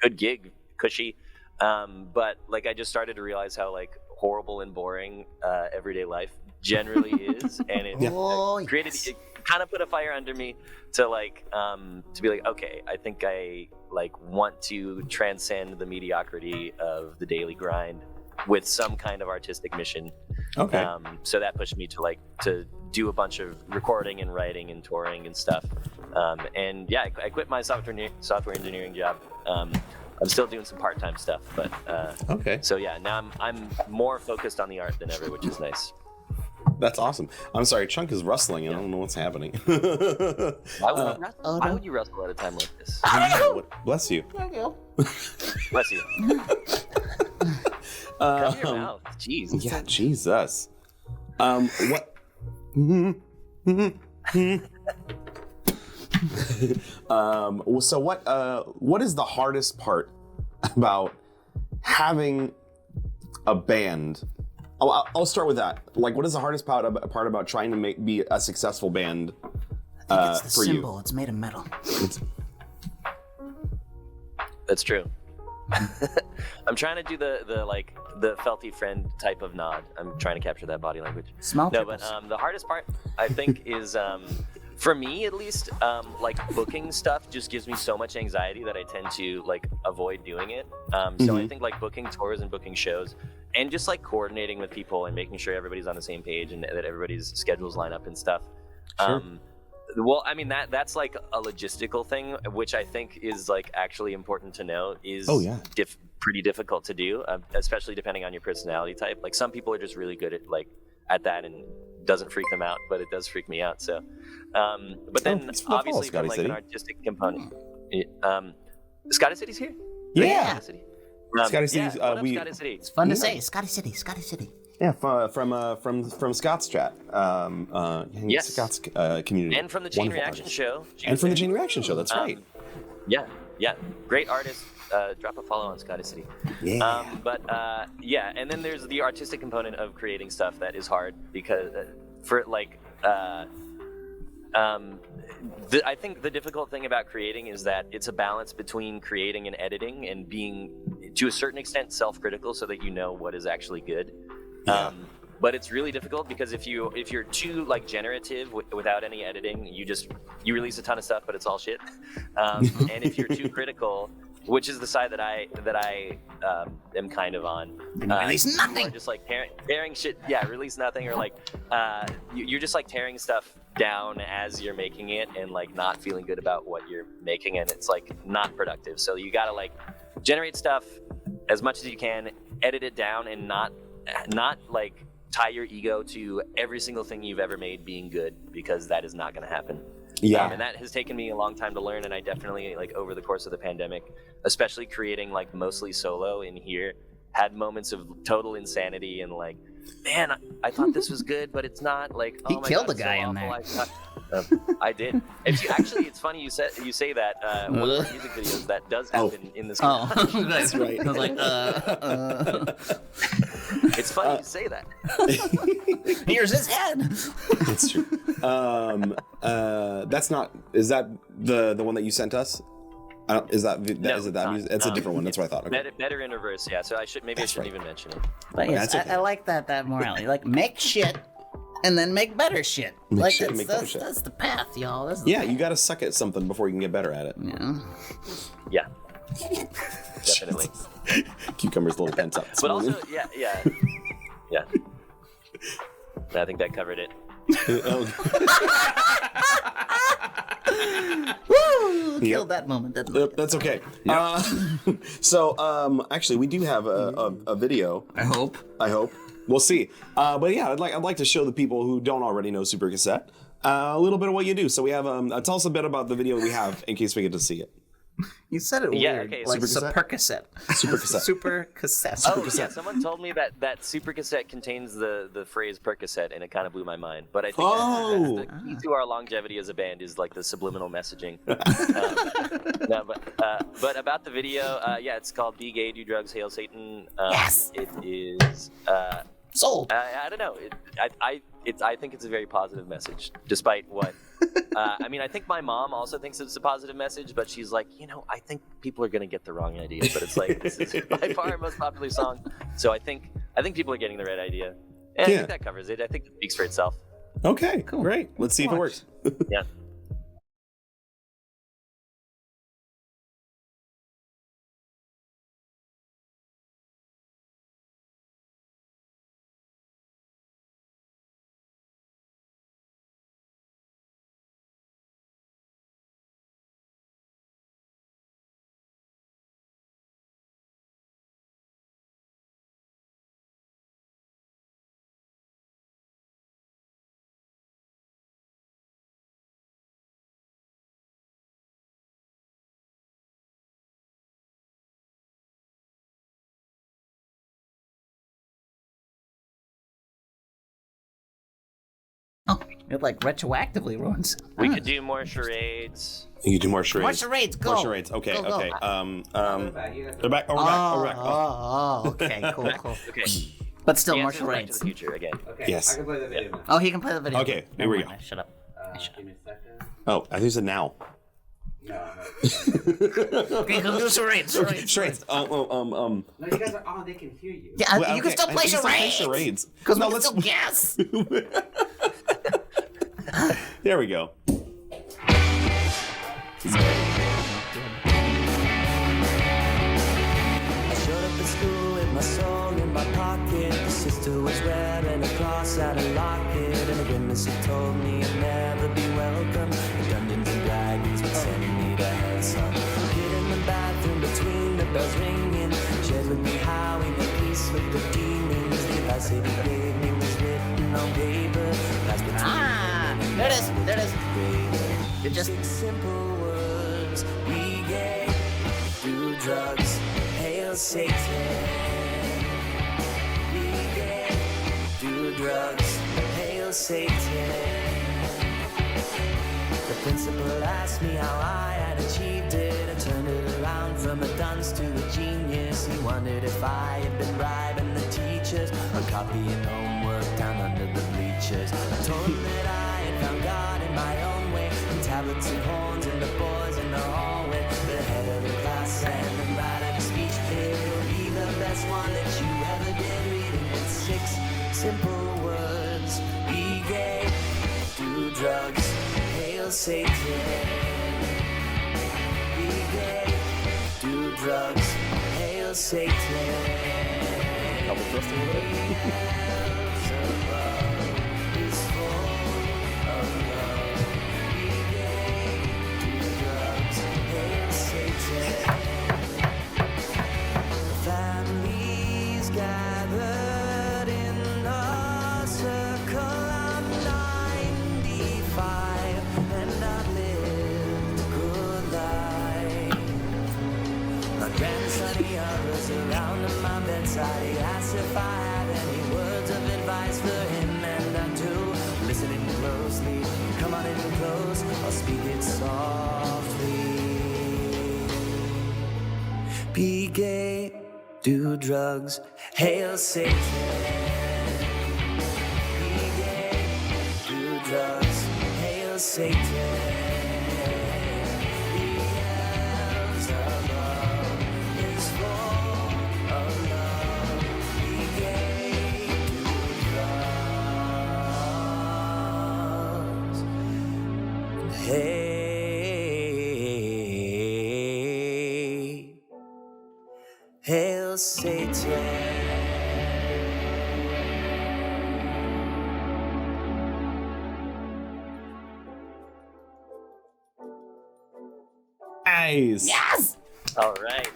Speaker 3: good gig, cushy, but like I just started to realize how like horrible and boring everyday life generally is, and it created.
Speaker 4: Yes.
Speaker 3: It kind of put a fire under me to like to be like, okay, I think I like want to transcend the mediocrity of the daily grind with some kind of artistic mission.
Speaker 2: Okay.
Speaker 3: So that pushed me to do a bunch of recording and writing and touring and stuff. And yeah, I quit my software engineering job. I'm still doing some part-time stuff, but
Speaker 2: Okay.
Speaker 3: so yeah, now I'm more focused on the art than ever, which is nice.
Speaker 2: That's awesome. I'm sorry, Chunk is rustling. I don't know what's happening.
Speaker 3: Why would you wrestle at a time like this?
Speaker 2: Bless you.
Speaker 3: Bless you. Cover your mouth. Jeez.
Speaker 2: Yeah, Jesus. What? So what is the hardest part about having a band? I'll start with that. Like, what is the hardest part about trying to be a successful band
Speaker 4: It's the
Speaker 2: for
Speaker 4: symbol.
Speaker 2: you?
Speaker 4: It's made of metal.
Speaker 3: That's true. I'm trying to do the felty friend type of nod. I'm trying to capture that body language.
Speaker 4: Small
Speaker 3: No,
Speaker 4: triples.
Speaker 3: but the hardest part I think is for me at least, like booking stuff just gives me so much anxiety that I tend to like avoid doing it. So I think like booking tours and booking shows and just like coordinating with people and making sure everybody's on the same page and that everybody's schedules line up and stuff.
Speaker 2: Sure.
Speaker 3: Well, I mean that's like a logistical thing, which I think is like actually important to know. Is pretty difficult to do, especially depending on your personality type. Like some people are just really good at that and doesn't freak them out, but it does freak me out. So, but then obviously from like an artistic component, Scotty City's here.
Speaker 2: Yeah.
Speaker 3: Scotty City.
Speaker 2: Scotty City's,
Speaker 3: what up,
Speaker 2: we-
Speaker 3: Scotty City.
Speaker 4: It's fun to say. Scotty City. Scotty City.
Speaker 2: Yeah, from Scott's chat.
Speaker 3: Yes.
Speaker 2: Scott's community.
Speaker 3: And from the Chain
Speaker 2: Wonderful
Speaker 3: Reaction
Speaker 2: artist.
Speaker 3: show.
Speaker 2: And from the Chain Reaction show, that's right.
Speaker 3: Yeah. yeah, great artist. Drop a follow on Scotty City.
Speaker 2: Yeah.
Speaker 3: Yeah, and then there's the artistic component of creating stuff that is hard because I think the difficult thing about creating is that it's a balance between creating and editing and being, to a certain extent, self-critical so that you know what is actually good.
Speaker 2: Yeah.
Speaker 3: But it's really difficult because if you're too like generative without any editing, you release a ton of stuff, but it's all shit. And if you're too critical, which is the side that I am kind of on,
Speaker 4: release nothing.
Speaker 3: Just like tearing shit. Yeah, release nothing, or like you're just like tearing stuff down as you're making it and like not feeling good about what you're making, and it's like not productive. So you gotta like generate stuff as much as you can, edit it down, and not like tie your ego to every single thing you've ever made being good, because that is not going to happen.
Speaker 2: Yeah.
Speaker 3: And that has taken me a long time to learn, and I definitely, like, over the course of the pandemic, especially creating like mostly solo in here, had moments of total insanity and like, man, I thought this was good, but it's not. Like, oh
Speaker 4: He
Speaker 3: my
Speaker 4: killed
Speaker 3: God,
Speaker 4: the guy
Speaker 3: so
Speaker 4: in
Speaker 3: awful.
Speaker 4: there.
Speaker 3: I did. It's funny you say that. One of the music videos that does happen in this.
Speaker 4: Oh,
Speaker 2: That's right.
Speaker 4: I was like,
Speaker 3: It's funny you say that.
Speaker 4: here's his head.
Speaker 2: That's true. That's not. Is that the one that you sent us? Is that
Speaker 3: No,
Speaker 2: is it that music? It's a different one. That's what I thought. Okay.
Speaker 3: Better in reverse, yeah. So I shouldn't
Speaker 2: right.
Speaker 3: even mention it.
Speaker 4: But yes,
Speaker 2: That's okay.
Speaker 4: I like that morality. Like, make shit and then make better shit. Like,
Speaker 2: shit and make better
Speaker 4: that's,
Speaker 2: shit.
Speaker 4: that's the path, y'all. That's the
Speaker 2: Yeah, you got to suck at something before you can get better at it.
Speaker 4: Yeah.
Speaker 3: Yeah. Definitely.
Speaker 2: Cucumber's a little pent up.
Speaker 3: But also, yeah. I think that covered it.
Speaker 4: Woo! Killed that moment, didn't it?
Speaker 2: That's okay. Actually, we do have a video.
Speaker 5: I hope.
Speaker 2: We'll see. But yeah, I'd like to show the people who don't already know Super Cassette a little bit of what you do. So we have tell us a bit about the video we have in case we get to see it.
Speaker 4: You said it
Speaker 3: Yeah,
Speaker 4: weird.
Speaker 3: okay,
Speaker 4: Like
Speaker 2: Super
Speaker 4: cassette.
Speaker 2: Super Cassette.
Speaker 4: Super cassette.
Speaker 3: Oh, yeah. Someone told me that Super Cassette contains the phrase Percocet, and it kind of blew my mind. But I think that's the key to our longevity as a band is like the subliminal messaging. But about the video, it's called Be Gay, Do Drugs, Hail Satan.
Speaker 4: Yes.
Speaker 3: It is.
Speaker 4: Sold.
Speaker 3: I don't know. I think it's a very positive message, despite what. I mean, I think my mom also thinks it's a positive message, but she's like, I think people are gonna get the wrong idea. But it's like, this is by far our most popular song, so I think people are getting the right idea. And I think that covers it. I think it speaks for itself.
Speaker 2: Okay, cool. Great. Let's see if it works.
Speaker 3: Yeah.
Speaker 4: Oh, it like retroactively ruins.
Speaker 3: We could do more charades.
Speaker 2: You can do more charades.
Speaker 4: More charades, go.
Speaker 2: More charades. Okay,
Speaker 4: Go, go.
Speaker 2: okay. They're back. Oh, we're back.
Speaker 4: Oh, okay, cool.
Speaker 3: Okay.
Speaker 4: But still
Speaker 3: The
Speaker 4: more
Speaker 3: answer is Back to
Speaker 4: charades.
Speaker 3: the Future again.
Speaker 6: Okay,
Speaker 2: Yes.
Speaker 6: I can play the video now.
Speaker 4: Oh, he can play the video.
Speaker 2: Okay, here
Speaker 4: Never
Speaker 2: we
Speaker 4: mind,
Speaker 2: go.
Speaker 4: I shut up.
Speaker 6: Give me a second.
Speaker 2: Oh, I think you said now.
Speaker 6: No.
Speaker 4: Okay, go do charades.
Speaker 2: Charades.
Speaker 6: No, you guys are on. They can hear you.
Speaker 4: Yeah,
Speaker 2: Well,
Speaker 4: you can
Speaker 2: okay,
Speaker 4: still
Speaker 2: I
Speaker 4: play
Speaker 2: think you
Speaker 4: charades.
Speaker 2: charades.
Speaker 4: Because
Speaker 2: No,
Speaker 4: we can still guess.
Speaker 2: There we go.
Speaker 7: I showed up at school with my soul in my pocket. The sister was wearing a cross out of locket, and a witness had told me I'd never be welcome. The Dungeons and Dragons would send me to hell, son. Hid in the bathroom between the bells ringing. Shared with me how we made peace with the demons. The advice that he gave me was written on paper. That's between
Speaker 4: There it is. There it is. It just.
Speaker 7: 6 simple words. Be gay, do drugs, hail Satan. Be gay, do drugs, hail Satan. The principal asked me how I had achieved it. I turned it from a dunce to a genius. He wondered if I had been bribing the teachers or copying homework down under the bleachers. I told him that I had found God in my own way, and tablets and horns and the boys in the hallway. The head of the class and the writer of speech. It'll be the best one that you ever did. Reading with 6 simple words: be gay, do drugs, hail Satan. Be gay, do drugs, hail Satan.
Speaker 2: Double twist a little bit.
Speaker 7: Families gathered in a circle. I'm 95 and I've lived a good life. My grandson, he hovers around at my bedside. He asks if I have any words of advice for him, and I do. Listening closely, come on in close, I'll speak it softly. Be gay, do drugs, hail Satan. Be gay, do drugs, hail Satan. The elves above is full of love. Be gay, do drugs, hail Satan.
Speaker 2: Nice.
Speaker 4: Yes!
Speaker 3: All right.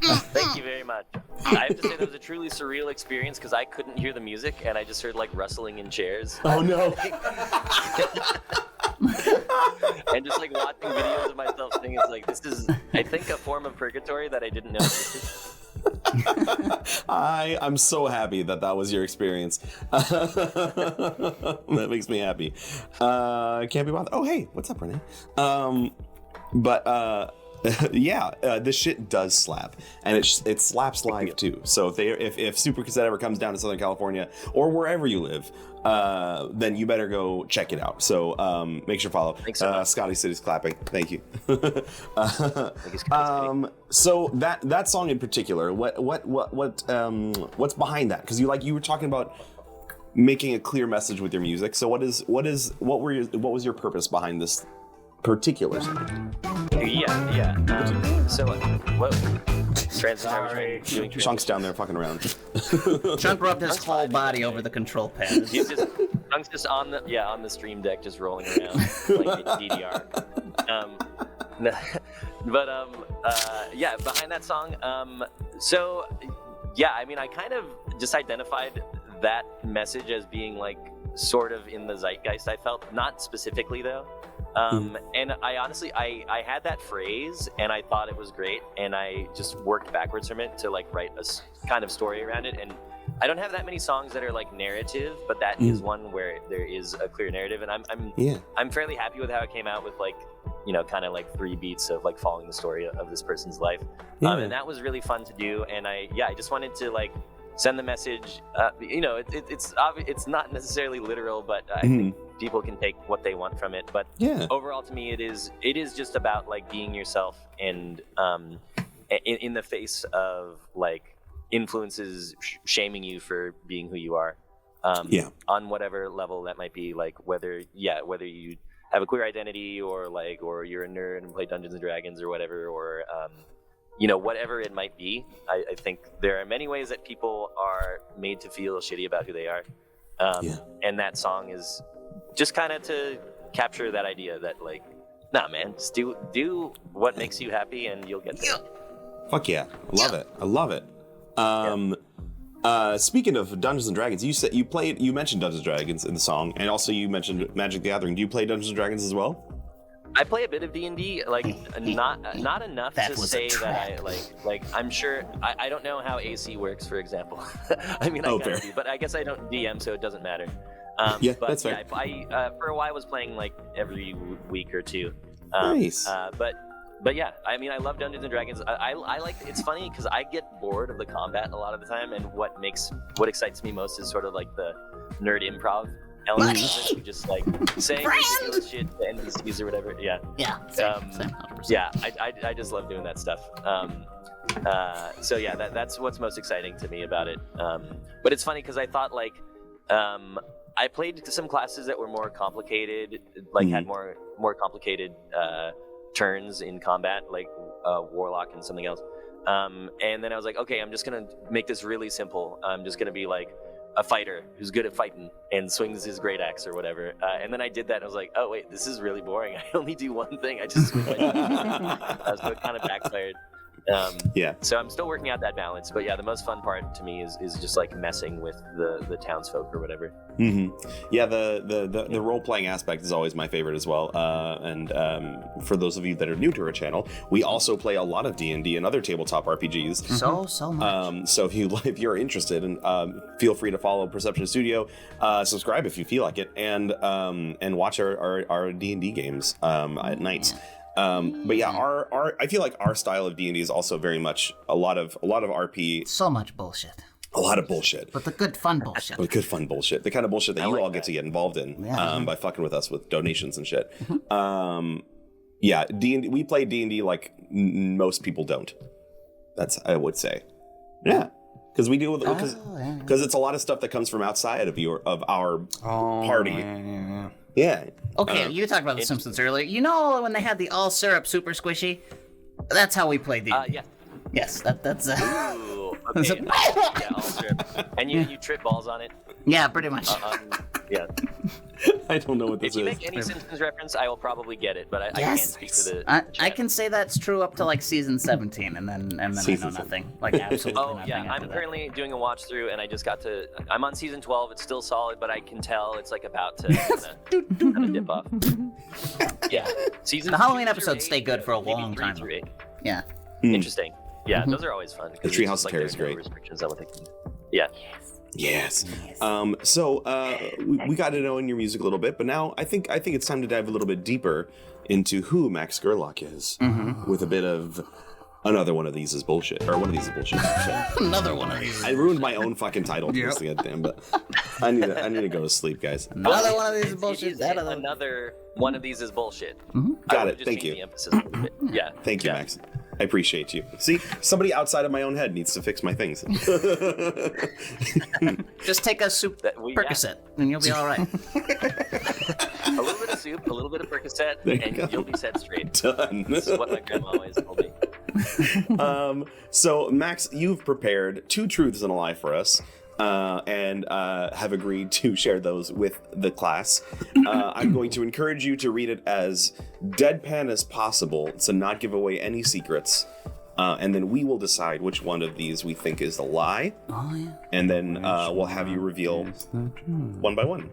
Speaker 3: Thank you very much. I have to say that was a truly surreal experience because I couldn't hear the music and I just heard like rustling in chairs.
Speaker 2: Oh no.
Speaker 3: And just like watching videos of myself singing, it's like, this is, I think, a form of purgatory that I didn't know existed.
Speaker 2: I'm so happy that was your experience. That makes me happy. Can't be bothered. Oh, hey, what's up, Renee? Yeah, this shit does slap, and it slaps live too. So if Super Cassette ever comes down to Southern California or wherever you live, then you better go check it out. So make sure to follow.
Speaker 3: Thanks so much.
Speaker 2: Scotty City's clapping. Thank you.
Speaker 3: Thank you, Scotty City.
Speaker 2: So that song in particular, what's behind that? Because you were talking about making a clear message with your music. So what was your purpose behind this particular song?
Speaker 3: Yeah. So, what?
Speaker 6: Sorry.
Speaker 3: Doing
Speaker 2: Chunk's down there fucking around.
Speaker 4: Chunk rubbed his whole body over the control pad.
Speaker 3: Chunk's just on the stream deck, just rolling around like DDR. Yeah, behind that song. So, yeah, I mean, I kind of just identified that message as being like sort of in the zeitgeist. I felt, not specifically though. And I honestly, I had that phrase and I thought it was great, and I just worked backwards from it to like write a kind of story around it. And I don't have that many songs that are like narrative, but that is one where there is a clear narrative, and I'm fairly happy with how it came out, with like, you know, kind of like 3 beats of like following the story of this person's life. And that was really fun to do. And I just wanted to like send the message. You know, it's not necessarily literal, but I think people can take what they want from it. But overall, to me, it is just about like being yourself, and in the face of like influences shaming you for being who you are, on whatever level that might be, like whether you have a queer identity, or you're a nerd and play Dungeons and Dragons or whatever, or you know, whatever it might be. I think there are many ways that people are made to feel shitty about who they are, and that song is just kind of to capture that idea that like, nah, man, just do what makes you happy and you'll get there.
Speaker 2: Fuck yeah, I love it. Speaking of Dungeons and Dragons, you mentioned Dungeons and Dragons in the song, and also you mentioned Magic the Gathering. Do you play Dungeons and Dragons as well?
Speaker 3: I play a bit of D&D, like not enough to say that I like. I'm sure I don't know how AC works, for example. I mean, I do, but I guess I don't DM, so it doesn't matter. But
Speaker 2: that's fair.
Speaker 3: I for a while was playing like every week or two.
Speaker 2: Nice.
Speaker 3: But But yeah, I mean, I love Dungeons and Dragons. I like. It's funny because I get bored of the combat a lot of the time, and what excites me most is sort of like the nerd improv element. You just like saying ridiculous shit to NPCs or whatever. Yeah.
Speaker 4: Yeah. Same.
Speaker 3: Yeah. I just love doing that stuff. So yeah, that's what's most exciting to me about it. But it's funny because I thought like I played some classes that were more complicated, like had more complicated turns in combat, like Warlock and something else. And then I was like, okay, I'm just gonna make this really simple. I'm just gonna be like a fighter who's good at fighting and swings his great axe or whatever. And then I did that and I was like, oh wait, this is really boring. I only do one thing. I just swing my so it kind of backfired.
Speaker 2: Yeah.
Speaker 3: So I'm still working out that balance, but yeah, the most fun part to me is just like messing with the townsfolk or whatever.
Speaker 2: Yeah, the role playing aspect is always my favorite as well. And for those of you that are new to our channel, we also play a lot of D&D and other tabletop RPGs.
Speaker 4: So much.
Speaker 2: So if you're interested, and feel free to follow Perception Studio, subscribe if you feel like it, and watch our D&D games at night. But yeah, our I feel like our style of D&D is also very much a lot of RP.
Speaker 4: So much bullshit.
Speaker 2: A lot of bullshit.
Speaker 4: But the good fun bullshit.
Speaker 2: But good fun bullshit. The kind of bullshit that you
Speaker 3: like
Speaker 2: all get to get involved in by fucking with us with donations and shit. Yeah, D&D, we play D&D like most people don't. That's, I would say. Yeah. Because we deal with because it's a lot of stuff that comes from outside of our party. Yeah.
Speaker 4: Okay, you talked about The Simpsons earlier. You know when they had the all syrup super squishy? That's how we played D&D.
Speaker 3: Yeah.
Speaker 4: Yes, that's
Speaker 3: Ooh, okay. Yeah, all syrup. And you trip balls on it.
Speaker 4: Yeah, pretty much.
Speaker 3: Yeah.
Speaker 2: I don't know what this
Speaker 3: If you
Speaker 2: is.
Speaker 3: make any Simpsons reference, I will probably get it, but I can't speak for the
Speaker 4: I
Speaker 3: chat.
Speaker 4: can say that's true up to like season 17, and then I know nothing. Like absolutely
Speaker 3: Oh
Speaker 4: nothing.
Speaker 3: yeah,
Speaker 4: after
Speaker 3: I'm
Speaker 4: that.
Speaker 3: currently doing a watch through, and I just got to. I'm on season 12. It's still solid, but I can tell it's like about to kind of dip off. Yeah, season.
Speaker 4: The Halloween
Speaker 3: 2 through
Speaker 4: episodes
Speaker 3: 8,
Speaker 4: stay good for a
Speaker 3: maybe
Speaker 4: long
Speaker 3: 3
Speaker 4: time.
Speaker 3: through 8.
Speaker 4: Yeah.
Speaker 3: Interesting. Yeah, those are always fun. 'cause
Speaker 2: The
Speaker 3: it's
Speaker 2: Treehouse
Speaker 3: just
Speaker 2: of
Speaker 3: like
Speaker 2: Terror is
Speaker 3: there's no
Speaker 2: great.
Speaker 3: restrictions on what they can do. Yeah.
Speaker 2: Yes. So we got to know in your music a little bit, but now I think it's time to dive a little bit deeper into who Max Gerlock is, with a bit of another one of these is bullshit, or one of these is bullshit.
Speaker 4: Another one of these.
Speaker 2: I ruined my own fucking title. Goddamn, but I need to go to sleep, guys.
Speaker 4: Another one of these is
Speaker 3: It
Speaker 4: bullshit.
Speaker 3: is another one of these is bullshit.
Speaker 2: Got
Speaker 3: I would
Speaker 2: it.
Speaker 3: just
Speaker 2: Thank
Speaker 3: change
Speaker 2: you.
Speaker 3: The emphasis a little bit. Yeah.
Speaker 2: Thank you, Max. I appreciate you. See, somebody outside of my own head needs to fix my things.
Speaker 4: Just take a soup Percocet, and you'll be all right.
Speaker 3: A little bit of soup, a little bit of Percocet,
Speaker 2: There you
Speaker 3: and
Speaker 2: go.
Speaker 3: you'll be set straight.
Speaker 2: Done.
Speaker 3: This is what my grandma always told me.
Speaker 2: So, Max, you've prepared 2 truths and a lie for us, and have agreed to share those with the class. I'm going to encourage you to read it as deadpan as possible to not give away any secrets. And then we will decide which one of these we think is a lie.
Speaker 4: Oh yeah.
Speaker 2: And then we'll have you reveal one by one.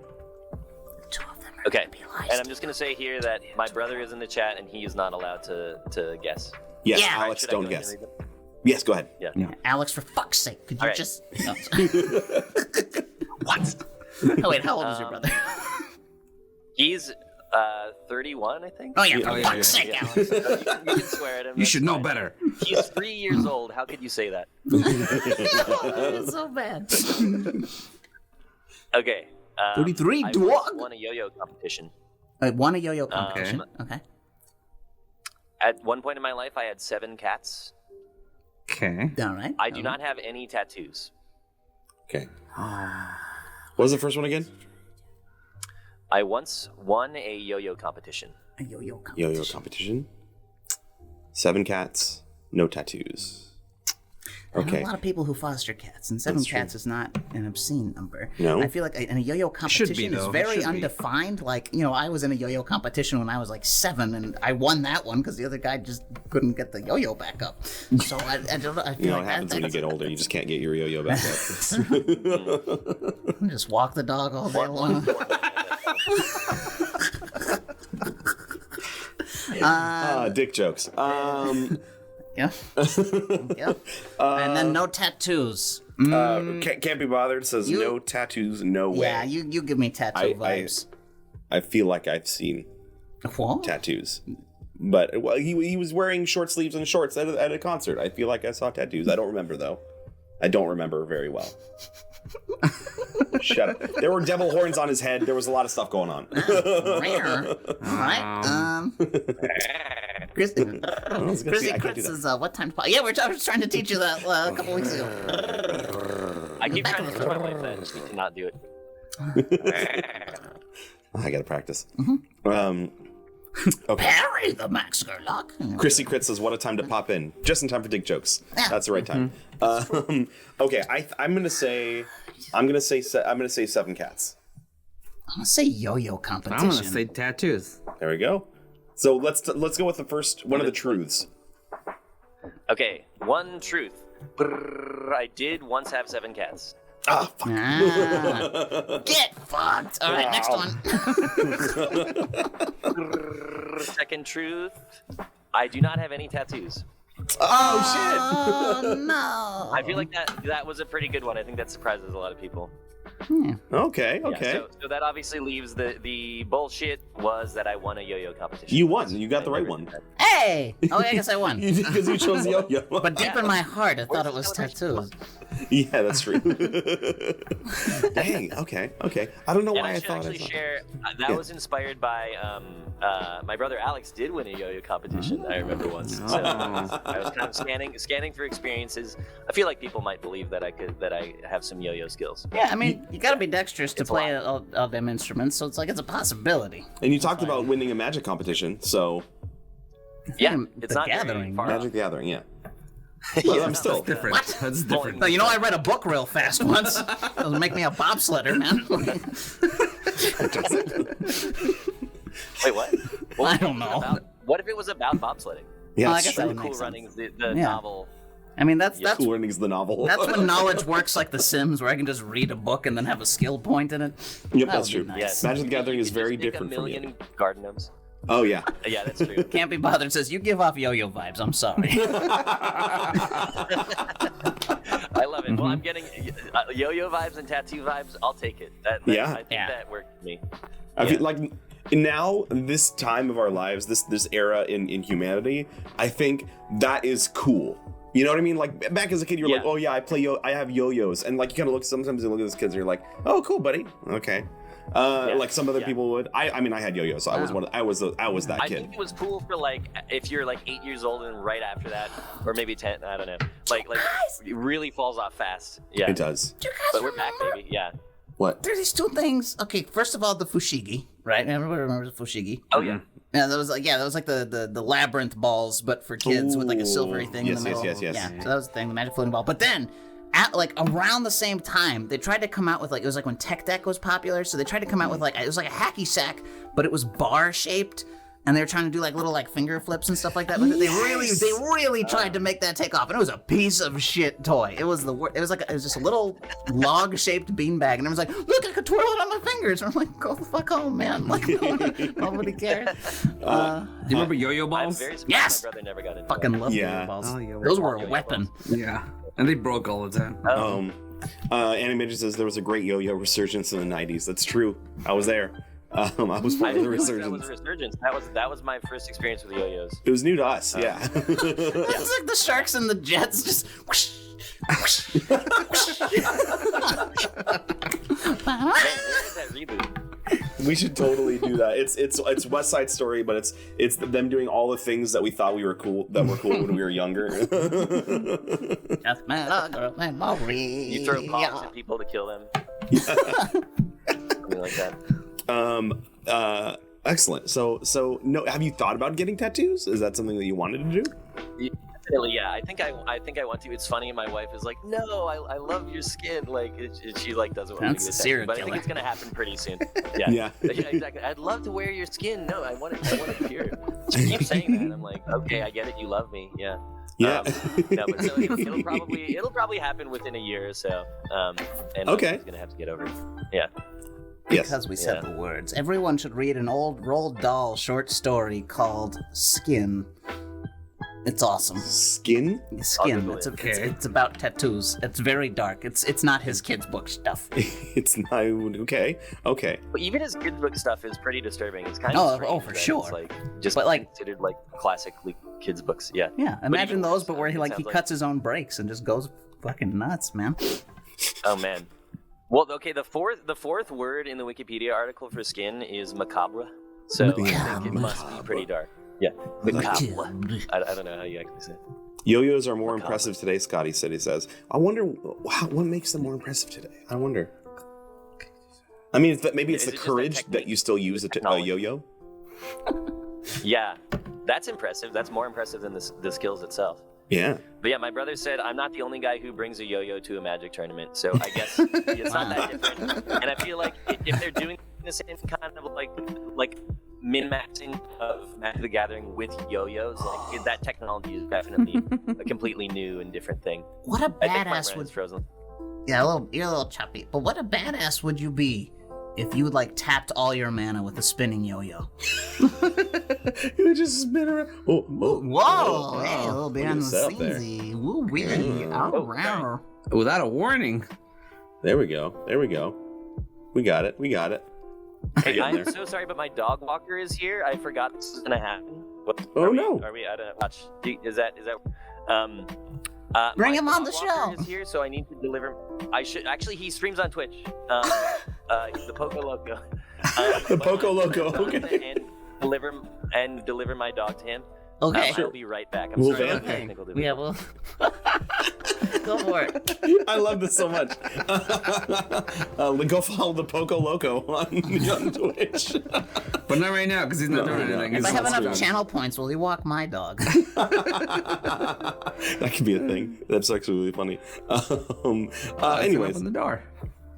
Speaker 4: 2 of them are
Speaker 3: Okay,
Speaker 4: gonna be lies.
Speaker 3: and I'm just gonna say here that my brother is in the chat and he is not allowed to guess.
Speaker 2: Yes,
Speaker 4: Yeah.
Speaker 2: Alex,
Speaker 3: Should I
Speaker 2: don't
Speaker 3: go ahead
Speaker 2: guess.
Speaker 3: and read them?
Speaker 2: Yes, go ahead.
Speaker 3: Yeah.
Speaker 4: Alex, for fuck's sake, could you
Speaker 3: All right.
Speaker 4: just? No, what? Oh wait, how old is your brother?
Speaker 3: He's 31, I think.
Speaker 4: Oh yeah, for
Speaker 5: Oh, yeah,
Speaker 4: fuck's
Speaker 5: yeah.
Speaker 4: sake,
Speaker 3: Yeah.
Speaker 4: Alex.
Speaker 3: You can swear at him.
Speaker 5: You
Speaker 3: that's
Speaker 5: should know
Speaker 3: fine.
Speaker 5: better.
Speaker 3: He's 3 years old. How could you say that?
Speaker 4: It's so bad.
Speaker 3: Okay.
Speaker 4: 33,
Speaker 3: I
Speaker 4: dog.
Speaker 3: once won a yo-yo competition.
Speaker 4: I won a yo-yo competition. Okay.
Speaker 3: At one point in my life, I had 7 cats.
Speaker 5: Okay.
Speaker 4: All right.
Speaker 3: I do not have any tattoos.
Speaker 2: Okay. What was the first one again?
Speaker 3: I once won a yo-yo competition.
Speaker 4: A yo-yo competition.
Speaker 2: Yo-yo competition. 7 cats, no tattoos.
Speaker 4: I know
Speaker 2: Okay.
Speaker 4: a lot of people who foster cats, and 7
Speaker 2: That's true.
Speaker 4: cats is not an obscene number.
Speaker 2: No?
Speaker 4: I feel like a yo-yo competition is
Speaker 5: though. It
Speaker 4: very
Speaker 5: should be.
Speaker 4: undefined. Like, you know, I was in a yo-yo competition when I was like 7, and I won that one because the other guy just couldn't get the yo-yo back up. So I don't know. I feel
Speaker 2: You know,
Speaker 4: like
Speaker 2: it happens when you get older. You just can't get your yo-yo back up.
Speaker 4: just walk the dog all day long.
Speaker 2: Dick jokes.
Speaker 4: Yeah. Yeah. And then no tattoos.
Speaker 2: Can't be bothered. Says
Speaker 4: You-
Speaker 2: no tattoos, no way.
Speaker 4: Yeah, you give me tattoo vibes.
Speaker 2: I feel like I've seen
Speaker 4: What?
Speaker 2: tattoos. But well, he was wearing short sleeves and shorts at a concert. I feel like I saw tattoos. I don't remember though. I don't remember very well. Shut up. There were devil horns on his head. There was a lot of stuff going on.
Speaker 4: Rare. All right. Chrissy Chris is what time? Yeah, I was trying to teach you that a couple weeks ago.
Speaker 3: I keep trying to teach my wife that. She cannot do it.
Speaker 2: I gotta practice.
Speaker 4: Okay. Parry the Max Gerlock.
Speaker 2: Chrissy Critz says, "What a time to pop in! Just in time for dick jokes. That's the right time." Okay, I'm gonna say 7 cats.
Speaker 4: I'm gonna say yo-yo competition.
Speaker 5: I'm gonna say tattoos.
Speaker 2: There we go. So let's go with the first one of the truths.
Speaker 3: Okay, one truth. I did once have 7 cats.
Speaker 2: Ah, fuck.
Speaker 4: Get fucked. All right, next one.
Speaker 3: Second truth. I do not have any tattoos.
Speaker 2: Oh
Speaker 4: shit! No.
Speaker 3: I feel like that was a pretty good one. I think that surprises a lot of people.
Speaker 2: Okay.
Speaker 3: Yeah, so that obviously leaves the bullshit was that I won a yo-yo competition.
Speaker 2: You won. You got the right one.
Speaker 4: Hey! Oh, I guess I won.
Speaker 2: Because you chose yo-yo.
Speaker 4: But deep in my heart, I thought it was tattoos.
Speaker 2: Yeah, that's true. Dang. Okay. I don't know why I thought
Speaker 3: I share. That was inspired by my brother Alex did win a yo-yo competition. I remember once. So I was kind of scanning for experiences. I feel like people might believe that I have some yo-yo skills.
Speaker 4: Yeah, I mean, you gotta be dexterous to play all them instruments, so it's like it's a possibility.
Speaker 2: And you talked about winning a magic competition, so
Speaker 3: yeah, it's
Speaker 4: the
Speaker 3: not
Speaker 4: Gathering.
Speaker 2: Magic the Gathering, yeah. Well, I'm still
Speaker 5: different.
Speaker 4: What?
Speaker 5: That's different.
Speaker 4: No, you know I read a book real fast once. It'll make me a bobsledder, man.
Speaker 3: Wait, what?
Speaker 4: I don't know.
Speaker 3: What if it was about bobsledding?
Speaker 2: Yeah,
Speaker 4: I
Speaker 2: it's
Speaker 4: guess
Speaker 2: true.
Speaker 4: that would
Speaker 3: Cool
Speaker 4: make
Speaker 3: Runnings,
Speaker 4: sense.
Speaker 3: the novel.
Speaker 4: I mean, that's
Speaker 2: Cool Runnings, the novel.
Speaker 4: that's when knowledge works like The Sims, where I can just read a book and then have a skill point in it.
Speaker 2: Yep,
Speaker 4: That
Speaker 2: that's
Speaker 4: would
Speaker 2: true.
Speaker 4: be nice.
Speaker 3: Yes.
Speaker 2: Magic the Gathering is
Speaker 3: You could
Speaker 2: very
Speaker 3: just make
Speaker 2: different
Speaker 3: a
Speaker 2: from you.
Speaker 3: million garden gnomes.
Speaker 2: Oh yeah.
Speaker 3: Yeah, that's true.
Speaker 4: Can't be bothered says, you give off yo-yo vibes, I'm sorry.
Speaker 3: I love it. Well, I'm getting yo-yo vibes and tattoo vibes. I'll take it.
Speaker 2: Yeah.
Speaker 3: I think that worked for me.
Speaker 2: I feel like now, this time of our lives, this era in humanity, I think that is cool. You know what I mean? Like back as a kid, you're like, oh yeah, I have yo-yos, and like you kind of sometimes you look at those kids and you're like, oh cool, buddy, okay. Like some other people would. I mean, I had yo-yos, so I was I was that
Speaker 3: I
Speaker 2: kid.
Speaker 3: think it was cool for like if you're like 8 years old and right after that, or maybe 10. I don't know. Like it really falls off fast. Yeah,
Speaker 2: It does.
Speaker 4: Do you guys
Speaker 3: but we're back, baby. Yeah.
Speaker 2: What?
Speaker 4: There's these two things. Okay, first of all, the fushigi, right? Everybody remembers the fushigi.
Speaker 3: Oh yeah.
Speaker 4: Yeah, that was like the labyrinth balls, but for kids with like a silvery thing in the middle.
Speaker 2: Yes.
Speaker 4: Yeah, so that was the thing, the magic floating ball. But then, around the same time, they tried to come out with it was like when Tech Deck was popular, so they tried to come out with it was like a hacky sack, but it was bar shaped. And they were trying to do like little like finger flips and stuff like that. But they really tried to make that take off, and it was a piece of shit toy. It was the worst. It was just a little log shaped beanbag, and everyone's like, "Look, I could twirl it on my fingers." And I'm like, "Go the fuck home, man!" Like nobody cares.
Speaker 5: Do you remember yo-yo
Speaker 3: I'm
Speaker 5: balls?
Speaker 3: very surprised
Speaker 4: Yes!
Speaker 3: my brother never got into
Speaker 4: Fucking love
Speaker 2: Yeah.
Speaker 4: yo-yo balls.
Speaker 5: Oh, yo-yo
Speaker 4: Those were a
Speaker 3: balls.
Speaker 4: weapon.
Speaker 5: Yeah, and they broke all the time.
Speaker 2: Animator says there was a great yo-yo resurgence in the 90s. That's true. I was there. I was part of the
Speaker 3: That was a
Speaker 2: resurgence.
Speaker 3: resurgence. That was my first experience with yo-yos.
Speaker 2: It was new to us. Yeah.
Speaker 4: It's like the sharks and the jets just. Whoosh, whoosh, whoosh.
Speaker 3: Man, where is that reboot?
Speaker 2: We should totally do that. It's West Side Story, but it's them doing all the things that we thought were cool when we were younger.
Speaker 4: Just met a girl named Marie.
Speaker 3: You throw bombs at people to kill them. Something like that.
Speaker 2: Excellent. So no, have you thought about getting tattoos? Is that something that you wanted to do?
Speaker 3: Definitely, yeah. I think I want to. It's funny. My wife is like, "No, I love your skin." Like she like doesn't want
Speaker 4: That's
Speaker 3: to
Speaker 4: a
Speaker 3: get a
Speaker 4: serial
Speaker 3: tattoo, but I think
Speaker 4: killer.
Speaker 3: it's gonna happen pretty soon. Yeah.
Speaker 2: Yeah.
Speaker 3: Yeah, exactly. I'd love to wear your skin. No, I want it pure. She keeps saying that. And I'm like, okay, I get it. You love me. Yeah.
Speaker 2: Yeah.
Speaker 3: No, but so it'll probably happen within a year or so. And
Speaker 2: Okay.
Speaker 3: I'm gonna have to get over it. Yeah.
Speaker 2: Yes.
Speaker 4: Because we said the words. Everyone should read an old Roald Dahl short story called Skin. It's awesome.
Speaker 2: Skin?
Speaker 4: Skin.
Speaker 3: Google
Speaker 4: It's,
Speaker 3: it.
Speaker 4: it's about tattoos. It's very dark. It's not his kids' book stuff.
Speaker 2: It's not okay.
Speaker 3: But even his kids' book stuff is pretty disturbing. It's kind of
Speaker 4: Oh,
Speaker 3: strange
Speaker 4: for
Speaker 3: that
Speaker 4: sure.
Speaker 3: It's like just
Speaker 4: But, like-
Speaker 3: considered like classically kids' books. Yeah.
Speaker 4: Yeah, imagine
Speaker 3: even
Speaker 4: those,
Speaker 3: worse,
Speaker 4: but where he
Speaker 3: it
Speaker 4: like he
Speaker 3: sounds
Speaker 4: cuts his own breaks and just goes fucking nuts, man.
Speaker 3: Oh man. Well, okay. The fourth word in the Wikipedia article for skin is macabre. So I think it must be pretty dark. Yeah. Macabre. I don't know how you actually say it.
Speaker 2: Yo-yos are more impressive today, Scotty said. He says, I wonder what makes them more impressive today. I wonder. I mean, maybe it's
Speaker 3: Is
Speaker 2: the
Speaker 3: it just that
Speaker 2: courage that
Speaker 3: technique?
Speaker 2: you still use a
Speaker 3: Technology?
Speaker 2: yo-yo.
Speaker 3: Yeah, that's impressive. That's more impressive than the skills itself.
Speaker 2: Yeah.
Speaker 3: But yeah, my brother said I'm not the only guy who brings a yo-yo to a Magic tournament, so I guess it's not that different. And I feel like if they're doing the same kind of like min-maxing of Magic the Gathering with yo-yos, like that technology is definitely a completely new and different thing.
Speaker 4: What a
Speaker 3: I think my
Speaker 4: badass
Speaker 3: brain
Speaker 4: would
Speaker 3: is frozen.
Speaker 4: you're a little choppy. But what a badass would you be if you like tapped all your mana with a spinning yo-yo?
Speaker 2: You would just spin around. Oh,
Speaker 4: Whoa! Hey, a little
Speaker 2: Look
Speaker 4: behind
Speaker 2: at
Speaker 4: the
Speaker 2: setup there.
Speaker 4: scenes. Woo wee!
Speaker 2: Yeah.
Speaker 5: Without a warning.
Speaker 2: There we go. We got it.
Speaker 3: Hey,
Speaker 2: Get in
Speaker 3: I'm
Speaker 2: there.
Speaker 3: so sorry, but my dog walker is here. I forgot this was gonna happen.
Speaker 2: Oh, no.
Speaker 3: Are we? I don't know. Watch. Is that?
Speaker 4: Bring
Speaker 3: my
Speaker 4: him on the
Speaker 3: dog walker
Speaker 4: show.
Speaker 3: Is here, so I need to deliver. I should actually. He streams on Twitch. The Poco Loco.
Speaker 2: The Poco Loco, okay.
Speaker 3: And deliver my dog to him.
Speaker 4: Okay.
Speaker 3: I'll be right back. I'm
Speaker 2: Well,
Speaker 3: sorry.
Speaker 2: then-
Speaker 3: about the technical
Speaker 4: Okay. Yeah, well, go for it.
Speaker 2: I love this so much. Go follow the Poco Loco on Twitch.
Speaker 5: But not right now, because he's not doing anything.
Speaker 4: If
Speaker 5: He's
Speaker 4: I have
Speaker 5: not
Speaker 4: enough
Speaker 5: doing-
Speaker 4: channel points, will you walk my dog?
Speaker 2: That could be a thing. That's actually really funny. Anyways.
Speaker 5: Open the door.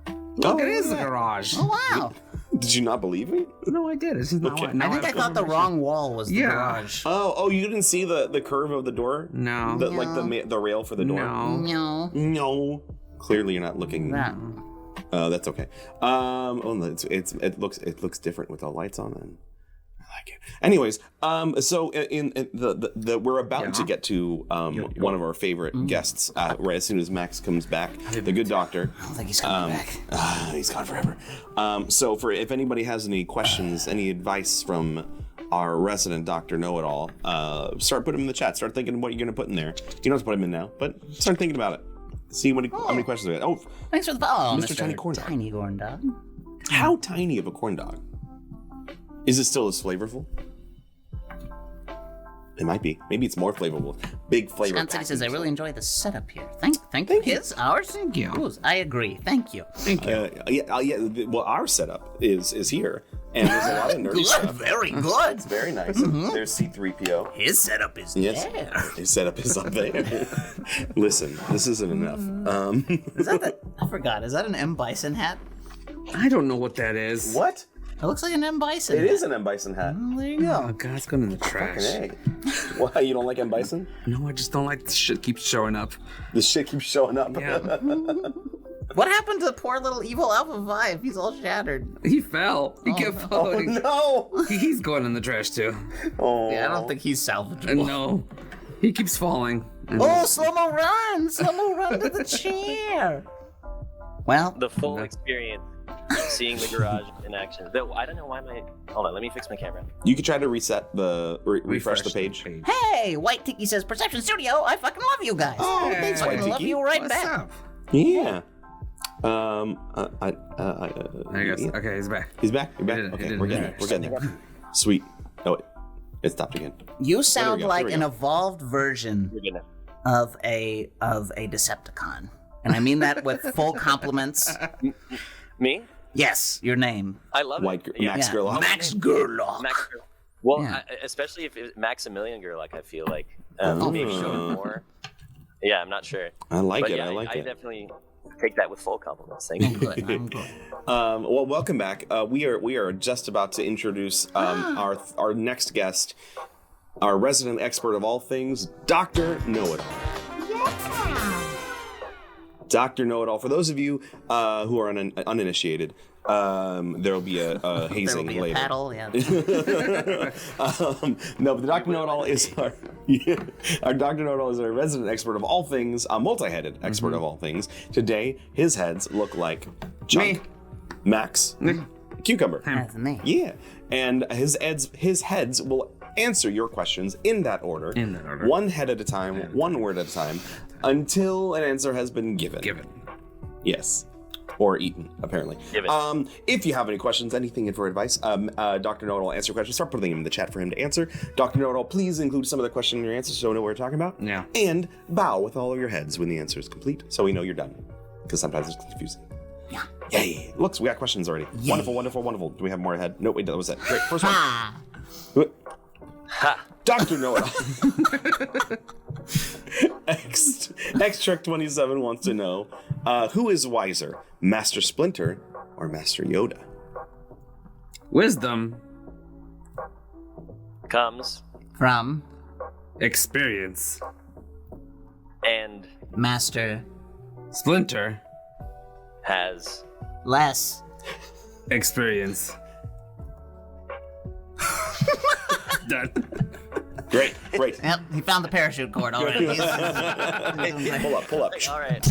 Speaker 2: Oh,
Speaker 5: Look, it is the
Speaker 2: yeah.
Speaker 5: garage.
Speaker 4: Oh wow!
Speaker 2: Did you not believe me?
Speaker 5: No, I did. It's just not.
Speaker 2: Okay.
Speaker 5: Now
Speaker 4: I think I thought the wrong wall was the
Speaker 5: Yeah.
Speaker 4: garage.
Speaker 2: Oh, you didn't see the curve of the door?
Speaker 5: No.
Speaker 2: Like the rail for the door?
Speaker 5: No.
Speaker 4: No.
Speaker 2: No. Clearly you're not looking.
Speaker 4: That.
Speaker 2: That's okay. It looks different with the lights on and I like it. Anyways, so in the we're about to get to one of our favorite guests right as soon as Max comes back, the good doctor.
Speaker 4: I don't think he's coming back.
Speaker 2: He's gone forever. So if anybody has any questions, any advice from our resident Dr. Know-It-All, start putting them in the chat. Start thinking what you're going to put in there. You don't have to put them in now, but start thinking about it. See how many questions we got. Oh,
Speaker 4: Thanks for the follow,
Speaker 2: Mr. Tiny Corn Dog.
Speaker 4: Tiny Corn Dog.
Speaker 2: how tiny of a corn dog? Is it still as flavorful? It might be. Maybe it's more flavorful. Big flavor.
Speaker 4: Scott City says, I
Speaker 2: package.
Speaker 4: really enjoy the setup here. Thank you. His, ours? Thank you. Ooh, I agree. Thank you.
Speaker 2: Well, our setup is here, and there's a lot of nerdy
Speaker 4: Good.
Speaker 2: stuff.
Speaker 4: Very good.
Speaker 2: It's very nice. There's C-3PO.
Speaker 4: His setup is
Speaker 2: Yes,
Speaker 4: there.
Speaker 2: his setup is up there. Listen, this isn't enough.
Speaker 4: Is that the... I forgot. Is that an M. Bison hat?
Speaker 5: I don't know what that is.
Speaker 2: What?
Speaker 4: It looks like an M. Bison
Speaker 2: It
Speaker 4: hat.
Speaker 2: is an M. Bison hat.
Speaker 4: Oh, there you go.
Speaker 5: Oh god, it's going in the trash.
Speaker 2: Fucking A. Why, you don't like M. Bison?
Speaker 5: No, I just don't like the shit keeps showing up.
Speaker 2: The shit keeps showing up.
Speaker 5: Yeah.
Speaker 4: What happened to poor little evil Alpha 5? He's all shattered.
Speaker 5: He fell. He kept
Speaker 2: Oh
Speaker 5: falling.
Speaker 2: no!
Speaker 5: He's going in the trash too.
Speaker 2: Oh.
Speaker 4: Yeah, I don't think he's salvageable.
Speaker 5: No. He keeps falling. And
Speaker 4: Oh, slow-mo run! Slow-mo run to the chair! Well,
Speaker 3: The full experience, seeing the garage in action. Though I don't know why my. Hold on, let me fix my camera.
Speaker 2: You could try to reset the refresh the page.
Speaker 4: hey, White Tiki says, Perception Studio, I fucking love you guys.
Speaker 2: Oh, thanks, White
Speaker 4: I love
Speaker 2: Tiki.
Speaker 4: you right
Speaker 5: What's
Speaker 4: back.
Speaker 5: up?
Speaker 2: Yeah.
Speaker 5: There he goes.
Speaker 2: Yeah.
Speaker 5: Okay, he's back.
Speaker 2: He's back. You're back.
Speaker 5: He did it,
Speaker 2: Okay,
Speaker 5: he did
Speaker 2: we're
Speaker 5: it.
Speaker 2: getting there. We're getting there. Sweet. Oh, it stopped again.
Speaker 4: You sound
Speaker 2: go,
Speaker 4: like
Speaker 2: there we
Speaker 4: an
Speaker 2: go.
Speaker 4: evolved version
Speaker 3: You're gonna.
Speaker 4: of a Decepticon. And I mean that with full compliments.
Speaker 3: Me?
Speaker 4: Yes, your name.
Speaker 3: I love
Speaker 2: White
Speaker 3: it.
Speaker 2: Max Gerlock.
Speaker 4: Max Gerlock.
Speaker 3: Max. Well,
Speaker 4: Yeah.
Speaker 3: especially if it's Maximilian Gerlock, I feel like
Speaker 2: Oh.
Speaker 3: maybe show him more. Yeah, I'm not sure.
Speaker 2: I like
Speaker 3: But
Speaker 2: it.
Speaker 3: yeah,
Speaker 2: I like
Speaker 3: I
Speaker 2: it.
Speaker 3: definitely take that with full compliments. Thank
Speaker 4: I'm
Speaker 3: you.
Speaker 4: good. I'm good.
Speaker 2: Well, welcome back. We are just about to introduce our next guest, our resident expert of all things, Dr. Know-It-All. Dr. Know-It-All. For those of you who are uninitiated, There will be a
Speaker 4: There will
Speaker 2: hazing
Speaker 4: be a
Speaker 2: later.
Speaker 4: paddle, yeah.
Speaker 2: No, but the Dr. Know-It-All is our Dr. Know-It-All is our resident expert of all things, a multi-headed expert of all things. Today, his heads look like Junk, Max, Cucumber.
Speaker 4: That's me.
Speaker 2: Yeah, and his heads will answer your questions in that order. One head at a time, one word at a time, until an answer has been given. Yes. Or eaten, apparently. If you have any questions, anything for advice, Dr. Know-It-All will answer questions. Start putting them in the chat for him to answer. Dr. Know-It-All, please include some of the question in your answers so we know what we're talking about.
Speaker 5: Yeah.
Speaker 2: And bow with all of your heads when the answer is complete so we know you're done. Because sometimes it's confusing.
Speaker 4: Yeah.
Speaker 2: Yay. Looks, we got questions already.
Speaker 4: Yay.
Speaker 2: Wonderful, wonderful, wonderful. Do we have more ahead? No, wait, that was it. Great. First one.
Speaker 4: Ha!
Speaker 2: Dr. Know-It-All. X-Trek27 wants to know, who is wiser, Master Splinter or Master Yoda?
Speaker 5: Wisdom.
Speaker 3: Comes
Speaker 4: From
Speaker 5: Experience.
Speaker 3: and
Speaker 4: Master
Speaker 5: Splinter.
Speaker 3: has
Speaker 4: Less.
Speaker 5: Experience. Done.
Speaker 2: Great.
Speaker 4: Yep, he found the parachute cord already. He's-
Speaker 2: Pull up.
Speaker 3: all right.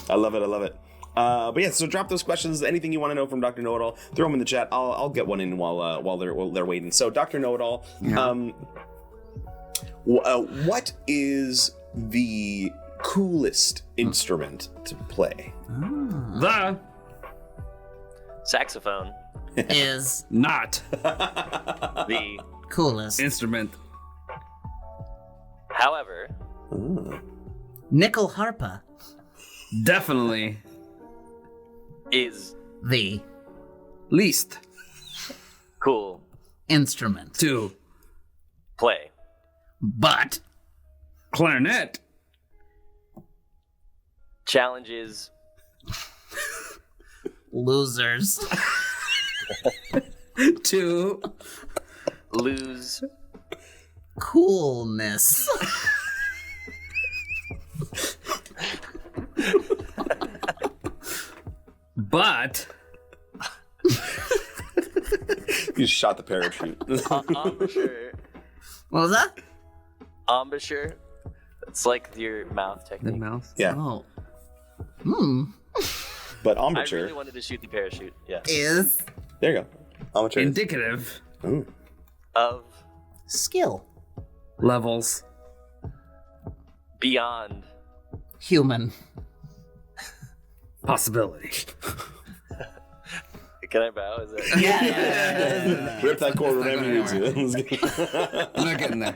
Speaker 2: I love it. But yeah, so drop those questions. Anything you want to know from Dr. Know-It-All, throw them in the chat. I'll get one in while they're waiting. So Dr. Know-It-All, what is the coolest instrument to play?
Speaker 5: The
Speaker 3: Saxophone.
Speaker 4: is
Speaker 5: not
Speaker 3: The
Speaker 4: coolest.
Speaker 5: instrument.
Speaker 3: however
Speaker 4: Nickel harpa.
Speaker 5: Definitely
Speaker 3: is
Speaker 4: The
Speaker 5: least
Speaker 3: cool
Speaker 4: instrument.
Speaker 5: to
Speaker 3: play.
Speaker 4: But
Speaker 5: clarinet.
Speaker 3: Challenges
Speaker 4: losers.
Speaker 5: To
Speaker 3: lose
Speaker 4: Coolness.
Speaker 5: but
Speaker 2: You just shot the parachute.
Speaker 3: embouchure.
Speaker 4: What was that?
Speaker 3: Embouchure. It's like your mouth
Speaker 5: the
Speaker 3: technique.
Speaker 5: mouth.
Speaker 2: Yeah,
Speaker 4: Oh.
Speaker 2: but
Speaker 3: I
Speaker 2: embouchure.
Speaker 3: really wanted to shoot the parachute. Yeah.
Speaker 4: Is
Speaker 2: There you go. Embouchure.
Speaker 5: Indicative
Speaker 2: Ooh.
Speaker 3: Of
Speaker 4: skill.
Speaker 5: levels.
Speaker 3: beyond
Speaker 4: Human.
Speaker 5: Possibility.
Speaker 3: Can I bow? Is it?
Speaker 4: Yeah.
Speaker 2: Rip that cord whenever you need
Speaker 5: going
Speaker 2: to.
Speaker 5: I'm not getting there.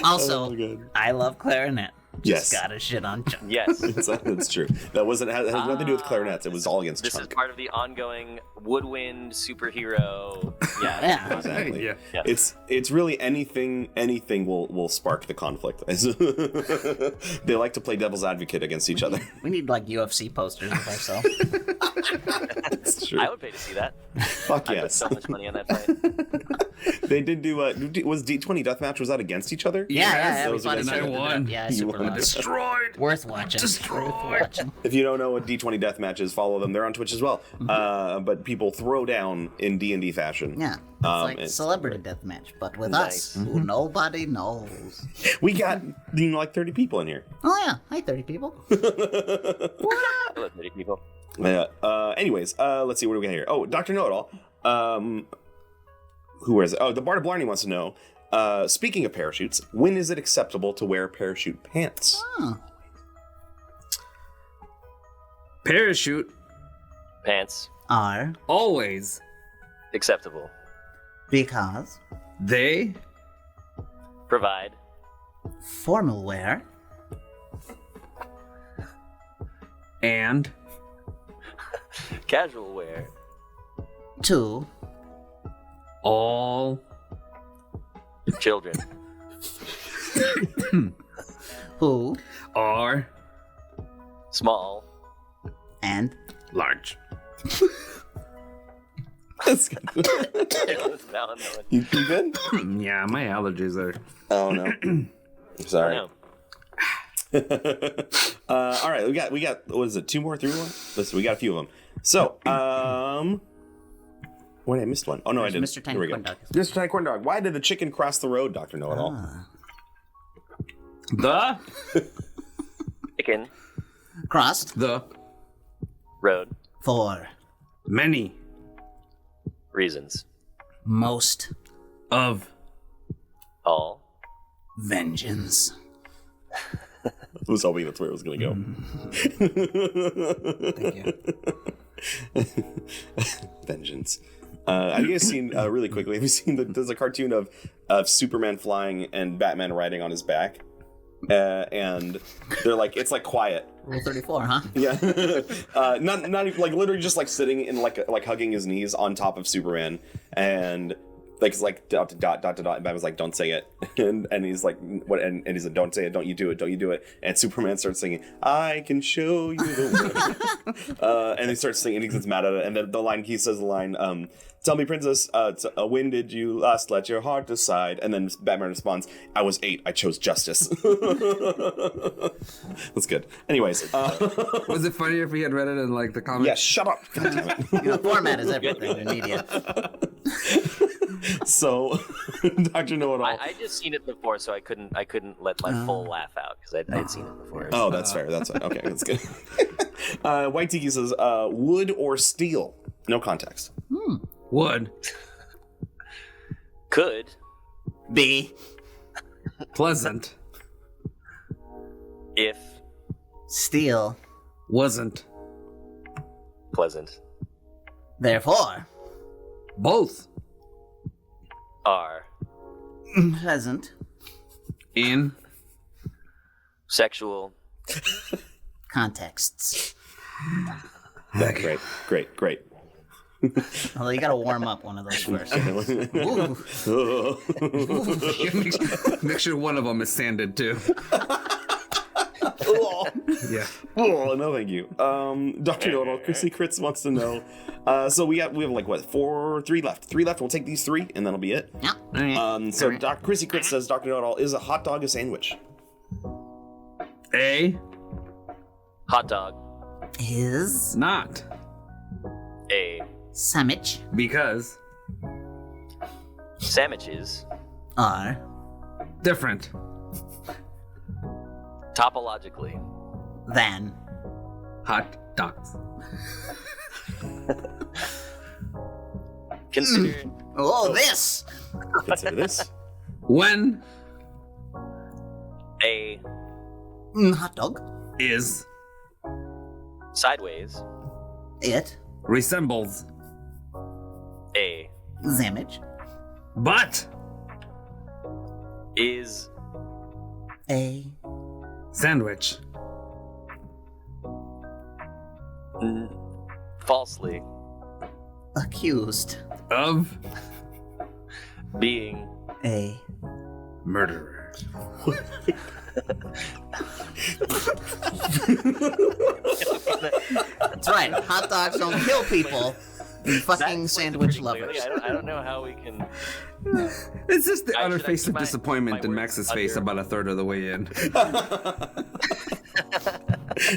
Speaker 4: Also,
Speaker 2: Oh, good.
Speaker 4: I love clarinet.
Speaker 2: Yes.
Speaker 4: Just got a shit on Chuck.
Speaker 3: Yes.
Speaker 2: That's true. That wasn't has nothing to do with clarinets. It was all against
Speaker 3: This is
Speaker 2: Chunk.
Speaker 3: part of the ongoing woodwind superhero. Yeah.
Speaker 4: Yeah.
Speaker 2: Exactly.
Speaker 5: Yeah.
Speaker 3: Yeah.
Speaker 2: It's really anything will spark the conflict. They like to play devil's advocate against each other.
Speaker 4: We need like UFC posters of ourselves.
Speaker 2: That's true.
Speaker 3: I would pay to see that.
Speaker 2: Fuck
Speaker 3: I put
Speaker 2: yes.
Speaker 3: so much money on that fight.
Speaker 2: They did do was D20 deathmatch, was that against each other?
Speaker 4: Yeah, we
Speaker 2: those
Speaker 4: fought
Speaker 2: against
Speaker 4: each
Speaker 2: each
Speaker 4: other.
Speaker 5: other. I won.
Speaker 4: Yeah,
Speaker 2: You
Speaker 4: super
Speaker 2: won.
Speaker 4: loud.
Speaker 5: Destroyed.
Speaker 4: Worth watching. Worth watching.
Speaker 2: If you don't know what D20 deathmatch is, follow them. They're on Twitch as well. But people throw down in D&D fashion.
Speaker 4: Yeah. It's like
Speaker 2: it's-
Speaker 4: celebrity deathmatch, but with
Speaker 3: Nice.
Speaker 4: us, who nobody knows.
Speaker 2: We got like 30 people in here.
Speaker 4: Oh yeah, hi 30 people.
Speaker 3: I love many people.
Speaker 2: Yeah. Anyways, let's see, what do we got here? Oh, Dr. Know-It-All. Who is it? Oh, the Bard of Blarney wants to know. Speaking of parachutes, when is it acceptable to wear parachute pants?
Speaker 4: Oh.
Speaker 5: Parachute.
Speaker 3: Pants.
Speaker 4: Are
Speaker 5: Always.
Speaker 3: Acceptable.
Speaker 4: because
Speaker 5: They.
Speaker 3: Provide.
Speaker 4: formal wear
Speaker 5: And.
Speaker 3: Casual wear.
Speaker 4: to
Speaker 5: All.
Speaker 3: Children.
Speaker 4: who
Speaker 5: Are.
Speaker 3: Small.
Speaker 4: and
Speaker 5: Large.
Speaker 2: That's good.
Speaker 3: Now I'm knowing.
Speaker 2: You good?
Speaker 5: Yeah, my allergies are.
Speaker 2: Oh, no.
Speaker 3: I
Speaker 2: Sorry.
Speaker 3: know.
Speaker 2: All right, we got what is it? 2 more, 3 more? Listen, we got a few of them. So, wait, I missed one. Oh no, I didn't.
Speaker 4: Mr. Tiny
Speaker 2: Here we go.
Speaker 4: Corn Dog.
Speaker 2: Mr. Tiny Corn Dog. Why did the chicken cross the road, Dr. Know-It-All?
Speaker 5: The
Speaker 3: Chicken
Speaker 4: Crossed
Speaker 5: the
Speaker 3: road
Speaker 4: for
Speaker 5: many
Speaker 3: reasons.
Speaker 4: most
Speaker 5: of
Speaker 3: All
Speaker 4: vengeance.
Speaker 2: I was hoping that's where it was going to go.
Speaker 4: Thank you.
Speaker 2: Vengeance. Have you guys seen, really quickly, have you seen, there's a cartoon of Superman flying and Batman riding on his back? And they're like, it's like quiet.
Speaker 4: Rule 34, huh?
Speaker 2: Yeah. Not even, like, literally just like sitting in like hugging his knees on top of Superman. And like, it's like dot, and Batman's like, don't say it. And he's like, what? And he's like, don't say it. Don't you do it. Don't you do it. And Superman starts singing, I can show you the way. And he starts singing, and he gets mad at it. And then he says the line, tell me, princess, when did you last let your heart decide? And then Batman responds, I was 8. I chose justice. That's good. Anyways.
Speaker 5: Was it funnier if we had read it in like the comments?
Speaker 2: Yeah, shut up. God damn it.
Speaker 4: You know, format is everything in media.
Speaker 2: So, Dr. Know-It-All.
Speaker 3: I just seen it before, so I couldn't let my full laugh out because I'd seen it before.
Speaker 2: Oh, that's fair. That's fine. Okay, that's good. White Tiki says, wood or steel? No context.
Speaker 5: Would
Speaker 3: Could
Speaker 4: B.
Speaker 5: pleasant
Speaker 3: if
Speaker 4: Steel.
Speaker 5: wasn't
Speaker 3: pleasant
Speaker 4: Therefore.
Speaker 5: both
Speaker 3: are
Speaker 4: Pleasant.
Speaker 5: in
Speaker 3: sexual
Speaker 4: Contexts.
Speaker 2: Yeah, great.
Speaker 4: Although you gotta warm up one of those first. Ooh.
Speaker 5: make sure one of them is sanded too. Yeah.
Speaker 2: Oh, no, thank you. Dr. Know-It-All, Chrissy Crits wants to know. So we have like what, 3 left. 3 left. We'll take these 3, and then it'll be it.
Speaker 4: Yeah.
Speaker 2: So Chrissy Crits says, Dr. Know-It-All, is a hot dog a sandwich?
Speaker 5: A
Speaker 3: hot dog.
Speaker 4: Is
Speaker 5: not
Speaker 3: A
Speaker 4: sandwich
Speaker 5: because
Speaker 3: sandwiches
Speaker 4: are
Speaker 5: different
Speaker 3: topologically
Speaker 4: than
Speaker 5: hot dogs.
Speaker 3: consider
Speaker 4: this
Speaker 2: Consider this.
Speaker 5: When
Speaker 3: a
Speaker 4: hot dog.
Speaker 5: is
Speaker 3: sideways
Speaker 4: It
Speaker 5: resembles
Speaker 3: a
Speaker 4: sandwich
Speaker 5: but
Speaker 3: is
Speaker 4: a
Speaker 5: sandwich
Speaker 3: falsely
Speaker 4: accused
Speaker 5: of
Speaker 3: being
Speaker 4: a
Speaker 5: murderer.
Speaker 4: That's right. Hot dogs don't kill people. You fucking sandwich
Speaker 3: pretty clearly.
Speaker 4: lovers.
Speaker 3: I don't know how we can.
Speaker 5: It's just the
Speaker 3: I
Speaker 5: utter
Speaker 3: should
Speaker 5: face
Speaker 3: keep
Speaker 5: of
Speaker 3: my
Speaker 5: disappointment in
Speaker 3: words
Speaker 5: Max's face
Speaker 3: under-
Speaker 5: about a third of the way in.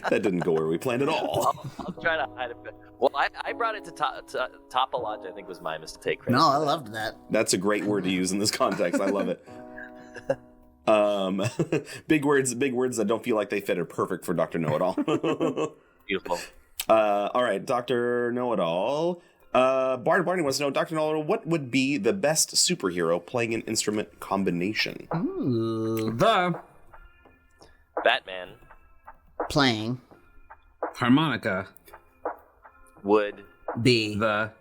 Speaker 2: That didn't go where we planned at all.
Speaker 3: I'll try to hide it. Well, I brought it to topology. I think was my mistake. Chris.
Speaker 4: No, I loved that.
Speaker 2: That's a great word to use in this context. I love it. Big words that don't feel like they fit are perfect for Dr. Know-It-All.
Speaker 3: Beautiful.
Speaker 2: All right, Dr. Know-It-All. Barney wants to know, Dr. Know-It-All, what would be the best superhero playing an instrument combination?
Speaker 4: Ooh.
Speaker 5: The
Speaker 3: Batman
Speaker 4: Playing
Speaker 5: harmonica,
Speaker 3: would
Speaker 4: be
Speaker 5: the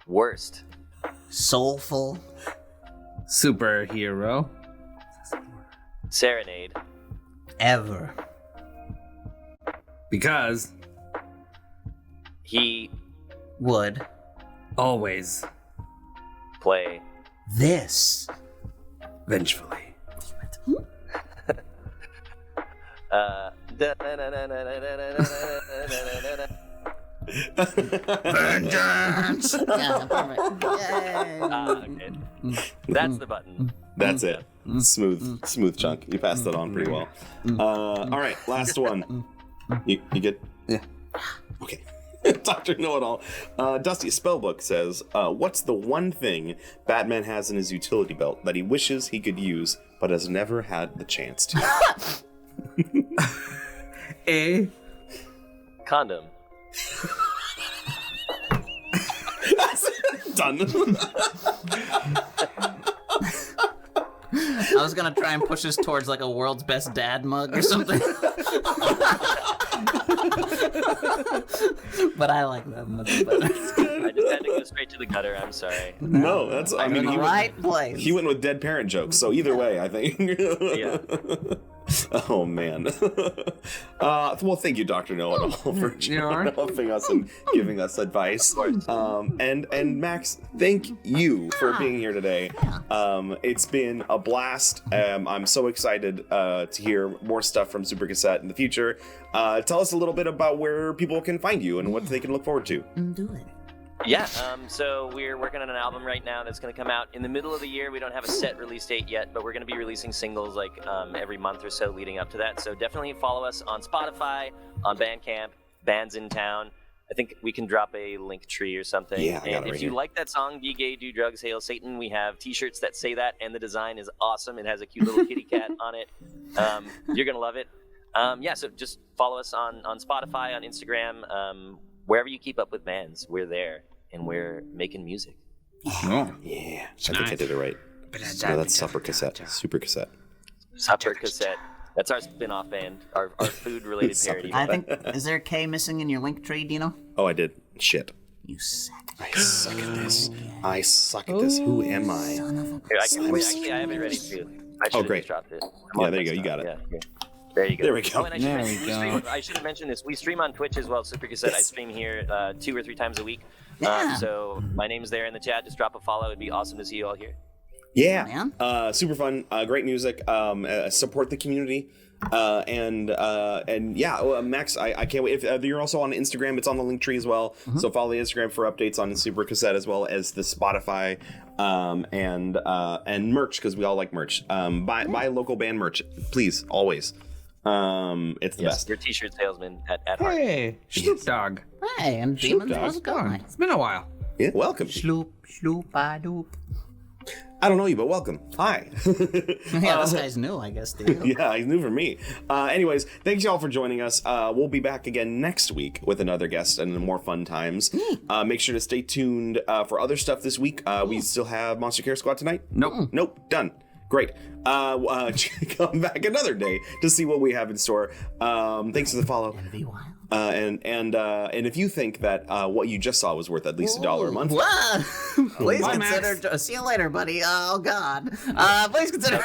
Speaker 3: worst
Speaker 4: soulful
Speaker 5: superhero,
Speaker 3: serenade
Speaker 4: ever.
Speaker 5: because
Speaker 3: he
Speaker 4: Would
Speaker 5: always
Speaker 3: play
Speaker 4: this
Speaker 5: vengefully.
Speaker 4: vengeance? Yeah, perfect. Yay.
Speaker 3: Okay. That's the button.
Speaker 2: That's it. Smooth chunk. You passed that on pretty well. All right, last one. You get?
Speaker 5: Yeah.
Speaker 2: Okay. Dr. Know-It-All. Dusty Spellbook says, what's the one thing Batman has in his utility belt that he wishes he could use but has never had the chance to?
Speaker 5: A.
Speaker 3: Condom.
Speaker 2: Done.
Speaker 4: I was gonna try and push us towards like a world's best dad mug or something. But I like that much better.
Speaker 3: I just had to go straight to the gutter. I'm sorry.
Speaker 2: No, that's. I mean,
Speaker 4: in the right place.
Speaker 2: he went with dead parent jokes. So either way, I think.
Speaker 3: Yeah.
Speaker 2: Oh man. Well, thank you, Dr. Know-It-All, for helping us and giving us advice. And Max, thank you for being here today. It's been a blast. I'm so excited to hear more stuff from Super Cassette in the future. Tell us a little bit about where people can find you and what they can look forward to.
Speaker 4: Do it.
Speaker 3: Yeah, so we're working on an album right now that's going to come out in the middle of the year. We don't have a set release date yet, but we're going to be releasing singles like every month or so leading up to that. So definitely follow us on Spotify, on Bandcamp, Bands in Town. I think we can drop a link tree or something.
Speaker 2: Yeah, I got it
Speaker 3: and
Speaker 2: right
Speaker 3: if you
Speaker 2: here.
Speaker 3: like that song, Be Gay, Do Drugs, Hail Satan, we have t-shirts that say that, and the design is awesome. It has a cute little kitty cat on it. You're going to love it. So just follow us on Spotify, on Instagram, wherever you keep up with bands, we're there. And we're making music.
Speaker 5: Oh.
Speaker 2: Yeah, I think I did it right. No, that's Super Cassette. Super Cassette.
Speaker 3: Super Cassette. That's our spin-off band, our food-related parody.
Speaker 4: I think, is there a K missing in your link tree, Dino?
Speaker 2: Oh, I did. Shit.
Speaker 4: You suck.
Speaker 2: I suck at this. I suck at this. Who am I?
Speaker 3: Here, actually, I have it ready too. I should have
Speaker 2: great.
Speaker 3: just dropped it.
Speaker 2: Yeah, there you go. You got it.
Speaker 3: Yeah, here. There you go.
Speaker 2: There we go.
Speaker 3: Oh, and I should have mentioned this. We stream on Twitch as well, Super Cassette. I stream here 2 or 3 times a week.
Speaker 4: Yeah.
Speaker 3: So my name's there in the chat. Just drop a follow. It'd be awesome to see you all here.
Speaker 2: Yeah,
Speaker 4: man.
Speaker 2: Super fun, great music. Support the community, and yeah, Max, I can't wait. If you're also on Instagram, it's on the link tree as well. So follow the Instagram for updates on Super Cassette as well as the Spotify, and merch because we all like merch. Buy local band merch, please, always. It's the best.
Speaker 3: Your t-shirt salesman at heart.
Speaker 5: Hey, Snoop Dogg.
Speaker 4: Hey, and Demons,
Speaker 2: Dog.
Speaker 4: how's it going?
Speaker 5: It's been a while.
Speaker 2: Yeah, welcome.
Speaker 4: Sloop-a-doop.
Speaker 2: I don't know you, but welcome. Hi.
Speaker 4: Yeah, this guy's new, I guess, dude.
Speaker 2: Yeah, he's new for me. Anyways, thanks y'all for joining us. We'll be back again next week with another guest and more fun times. Make sure to stay tuned for other stuff this week. We still have Monster Care Squad tonight? Nope. Done. Great. Come back another day to see what we have in store. Thanks for the follow. And if you think that what you just saw was worth at least $1 a month,
Speaker 4: Please
Speaker 5: Bye,
Speaker 4: consider.
Speaker 5: Max.
Speaker 4: See you later, buddy. Oh God. Please consider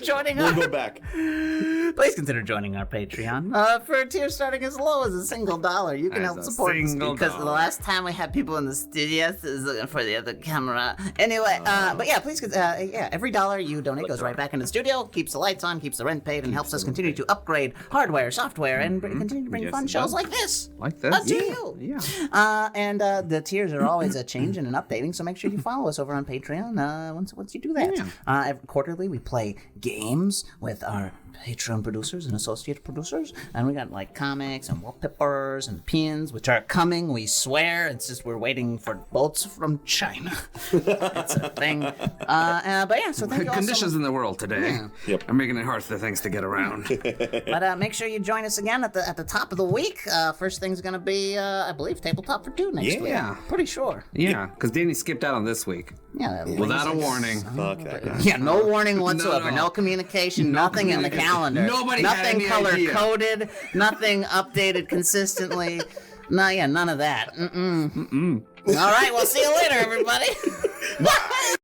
Speaker 4: joining
Speaker 2: we'll
Speaker 4: us.
Speaker 2: go back.
Speaker 4: Please consider joining our Patreon. For a tier starting as low as $1, you can
Speaker 5: As
Speaker 4: help
Speaker 5: a
Speaker 4: support us.
Speaker 5: single
Speaker 4: Because the
Speaker 5: dollar.
Speaker 4: last time we had people in the studio, this is looking for the other camera. Anyway, but yeah, please, every dollar you donate goes right back into the studio, keeps the lights on, keeps the rent paid, and helps us continue to upgrade hardware, software, and continue to bring
Speaker 5: Yes,
Speaker 4: fun
Speaker 5: it
Speaker 4: shows
Speaker 5: does.
Speaker 4: like this.
Speaker 5: Like this?
Speaker 4: To you.
Speaker 5: Yeah.
Speaker 4: And the tiers are always changing and updating, so make sure you follow us over on Patreon once you do that. Quarterly, we play games with our Patreon producers and associate producers, and we got like comics and wallpapers and pins, which are coming, we swear. It's just we're waiting for boats from China. It's a thing. But yeah, so thank you all so
Speaker 5: Conditions
Speaker 4: much.
Speaker 5: in the world today
Speaker 2: Yep.
Speaker 5: are making it hard for things to get around.
Speaker 4: But make sure you join us again at the top of the week. First thing's gonna be, I believe, Tabletop for 2 next week.
Speaker 5: Yeah.
Speaker 4: Pretty sure.
Speaker 5: Yeah, because Danny skipped out on this week.
Speaker 4: Yeah.
Speaker 5: Without a warning.
Speaker 2: Fuck that guy.
Speaker 4: Yeah, no warning whatsoever.
Speaker 5: No.
Speaker 4: No communication, nothing in the calendar.
Speaker 5: Nobody had
Speaker 4: nothing
Speaker 5: any
Speaker 4: color
Speaker 5: idea.
Speaker 4: coded, nothing updated consistently. None of that. All right, we'll see you later, everybody.
Speaker 2: Bye.